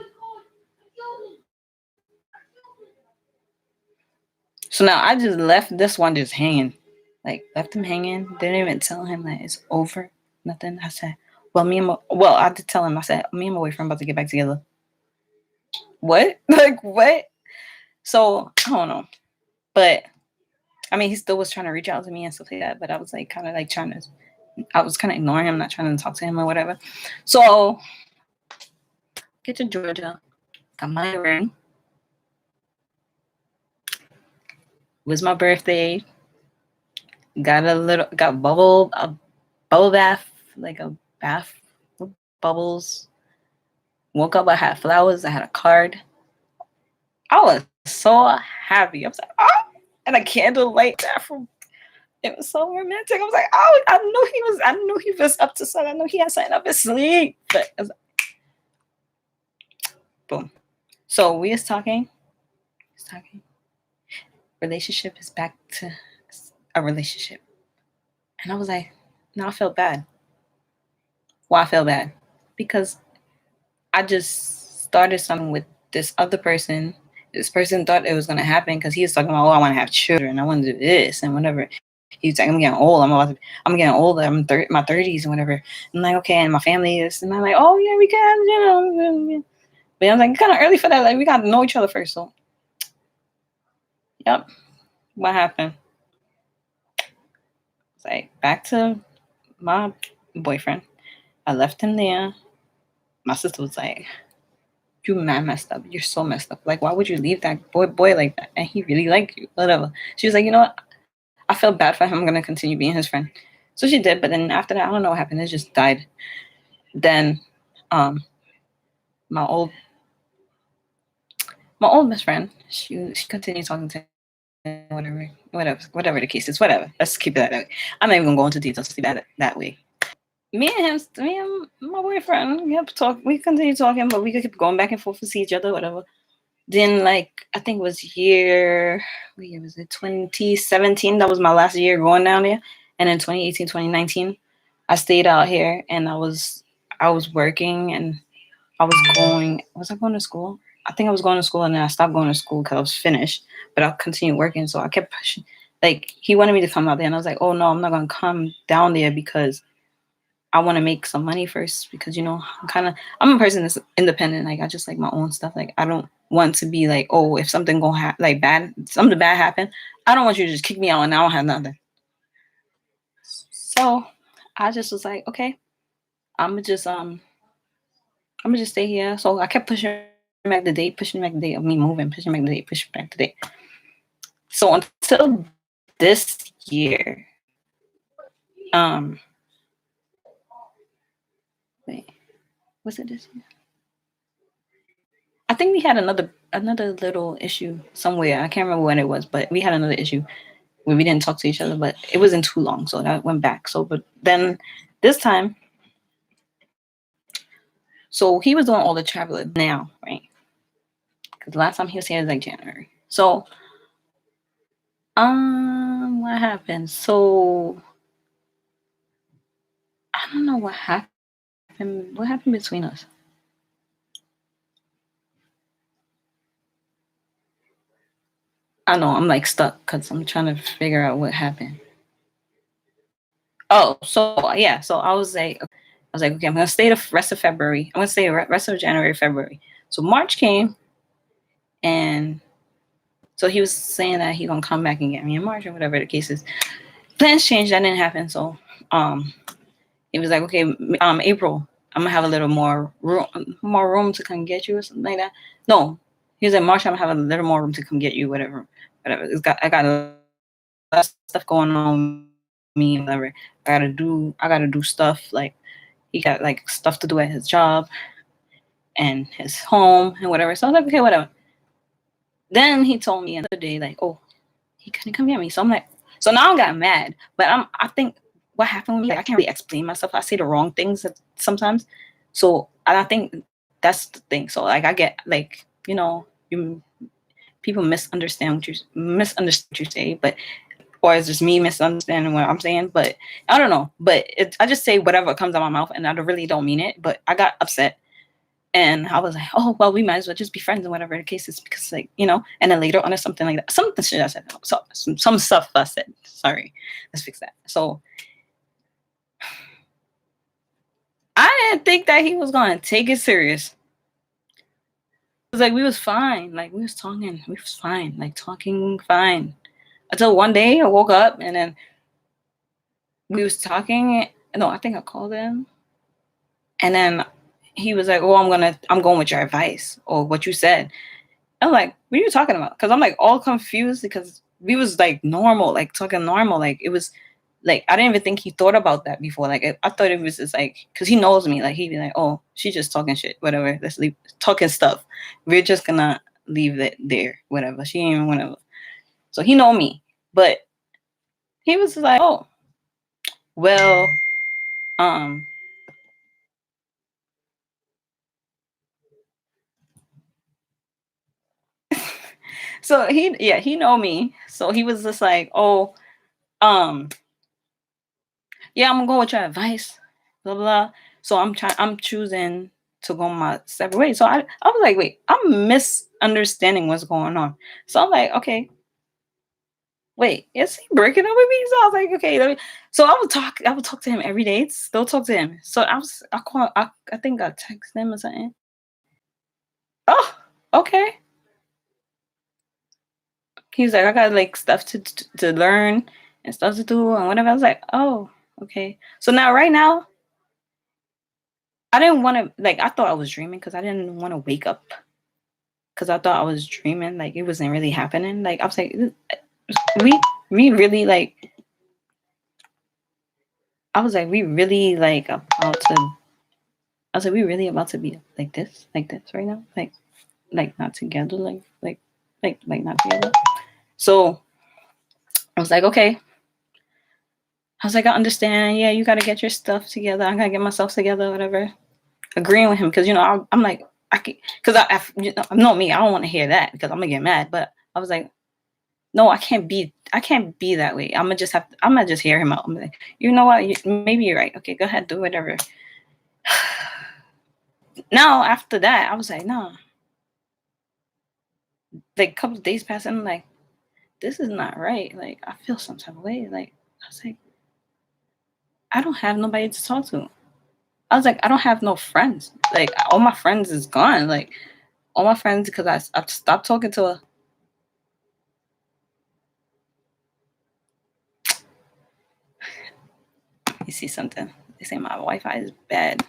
[SPEAKER 1] So now I just left this one just hanging. Like, left him hanging. Didn't even tell him that it's over. Nothing. I said, I did tell him. I said, me and my boyfriend about to get back together. What? Like, what? So, I don't know. But, I mean, he still was trying to reach out to me and stuff like that. But I was like, kind of like I was kind of ignoring him, not trying to talk to him or whatever. So, get to Georgia. Got my ring. It was my birthday. Got a bubble bath, like a bath with bubbles. Woke up, I had flowers, I had a card. I was so happy. I was like, oh, and a candlelight that from it was so romantic. I was like, oh, I knew he was up to something. I knew he had something up his sleeve. But it was like, boom. So we was talking. Relationship is back to a relationship. And I was like, no, I felt bad. Why I felt bad? Because I just started something with this other person. This person thought it was gonna happen because he was talking about, oh, I want to have children, I want to do this and whatever. He's like, I'm getting old. I'm getting older. My 30s and whatever. I'm like, okay, and my family is, and I'm like, oh yeah, we can, But I'm like, kind of early for that. Like, we got to know each other first. So, yep. What happened? It's like back to my boyfriend. I left him there. My sister was like, you mad messed up. You're so messed up. Like, why would you leave that boy like that? And he really liked you. Whatever. She was like, you know what? I felt bad for him. I'm gonna continue being his friend. So she did, but then after that, I don't know what happened. It just died. Then my old best friend, she continued talking to him, whatever the case is, whatever. Let's keep it that way. I'm not even gonna go into details that way. Me and my boyfriend, we continue talking, but we could keep going back and forth to see each other, whatever. Then, like, I think it was what year was it? 2017. That was my last year going down there. And then 2018, 2019, I stayed out here and I was working and was I going to school? I think I was going to school and then I stopped going to school because I was finished, but I continued working. So I kept pushing. Like, he wanted me to come out there and I was like, oh no, I'm not going to come down there because I want to make some money first because, I'm a person that's independent. Like, I just like my own stuff. Like, I don't want to be like, oh, if something something bad happen, I don't want you to just kick me out and I don't have nothing. So I just was like, okay, I'm gonna just stay here. So I kept pushing back the date of me moving, pushing back the date. So until this year, wait, was it this year? I think we had another little issue somewhere. I can't remember when it was, but we had another issue where we didn't talk to each other, but it wasn't too long, so that went back. So, but then this time, so he was doing all the traveling now, right? Because the last time he was here was like January. So, what happened? So, I don't know what happened. What happened between us? I know I'm like stuck because I'm trying to figure out what happened. Oh, so yeah, so I was like, okay, I'm gonna stay the rest of February. I'm gonna stay the rest of January, February. So March came, and so he was saying that he gonna come back and get me in March or whatever the case is. Plans changed. That didn't happen. So he was like, okay, April, I'm gonna have a little more room to come get you or something like that. No, he was like, March, I'm gonna have a little more room to come get you, whatever. I got a lot of stuff going on with me, whatever. I gotta do stuff. Like, he got like stuff to do at his job and his home and whatever. So I was like, okay, whatever. Then he told me another day, like, oh, he couldn't come get me. So I'm like, so now I got mad. But I think what happened with me, like, I can't really explain myself. I say the wrong things sometimes. So I think that's the thing. So like, I get like, people misunderstand what you say, but or it's just me misunderstanding what I'm saying. But I don't know. But I just say whatever comes out of my mouth, and I really don't mean it. But I got upset. And I was like, oh, well, we might as well just be friends and whatever the case is because, like, and then later on or something like that. Something shit I said. So, some stuff I said. Sorry. Let's fix that. So I didn't think that he was going to take it serious. It was like, we was fine. Like, we was talking. We was fine. Like, talking fine. Until one day I woke up and then we was talking. No, I think I called him. And then he was like, oh, I'm going with your advice or what you said. I'm like, what are you talking about? Because I'm like all confused because we was like normal, like talking normal. Like, it was like I didn't even think he thought about that before. Like I thought it was just like because he knows me. Like he'd be like, "Oh, she's just talking shit, whatever. Let's leave talking stuff. We're just gonna leave it there, whatever. She ain't even whatever." So he know me, but he was like, "Oh, well, um." So he know me. So he was just like, "Oh, um, yeah, I'm gonna go with your advice, blah blah." So I'm choosing to go my separate way. So I was like, wait, I'm misunderstanding what's going on. So I'm like, okay, wait, is he breaking up with me? So I was like, okay, so I would talk to him every day. Still talk to him. So I think I text him or something. Oh, okay. He was like, I got like stuff to learn and stuff to do and whatever. I was like, oh, okay. So now right now I didn't want to like I thought I was dreaming because I didn't want to wake up because I thought I was dreaming like it wasn't really happening. Like I was like, we really like I was like we really like about to. I was like we really about to be like this right now, like not together, like not together. So I was like, okay. I was like, I understand. Yeah, you got to get your stuff together. I got to get myself together, whatever. Agreeing with him because I'm like I can because I know me. I don't want to hear that because I'm gonna get mad. But I was like, no, I can't be that way. I'm gonna just hear him out. I'm like, you know what? Maybe you're right. Okay, go ahead, do whatever. Now after that, I was like, no. Like a couple of days passed, and I'm like, this is not right. Like I feel some type of way. Like I was like, I don't have nobody to talk to. I was like, I don't have no friends. Like all my friends is gone. Like all my friends because I stopped talking to her. You see something? They say my Wi-Fi is bad.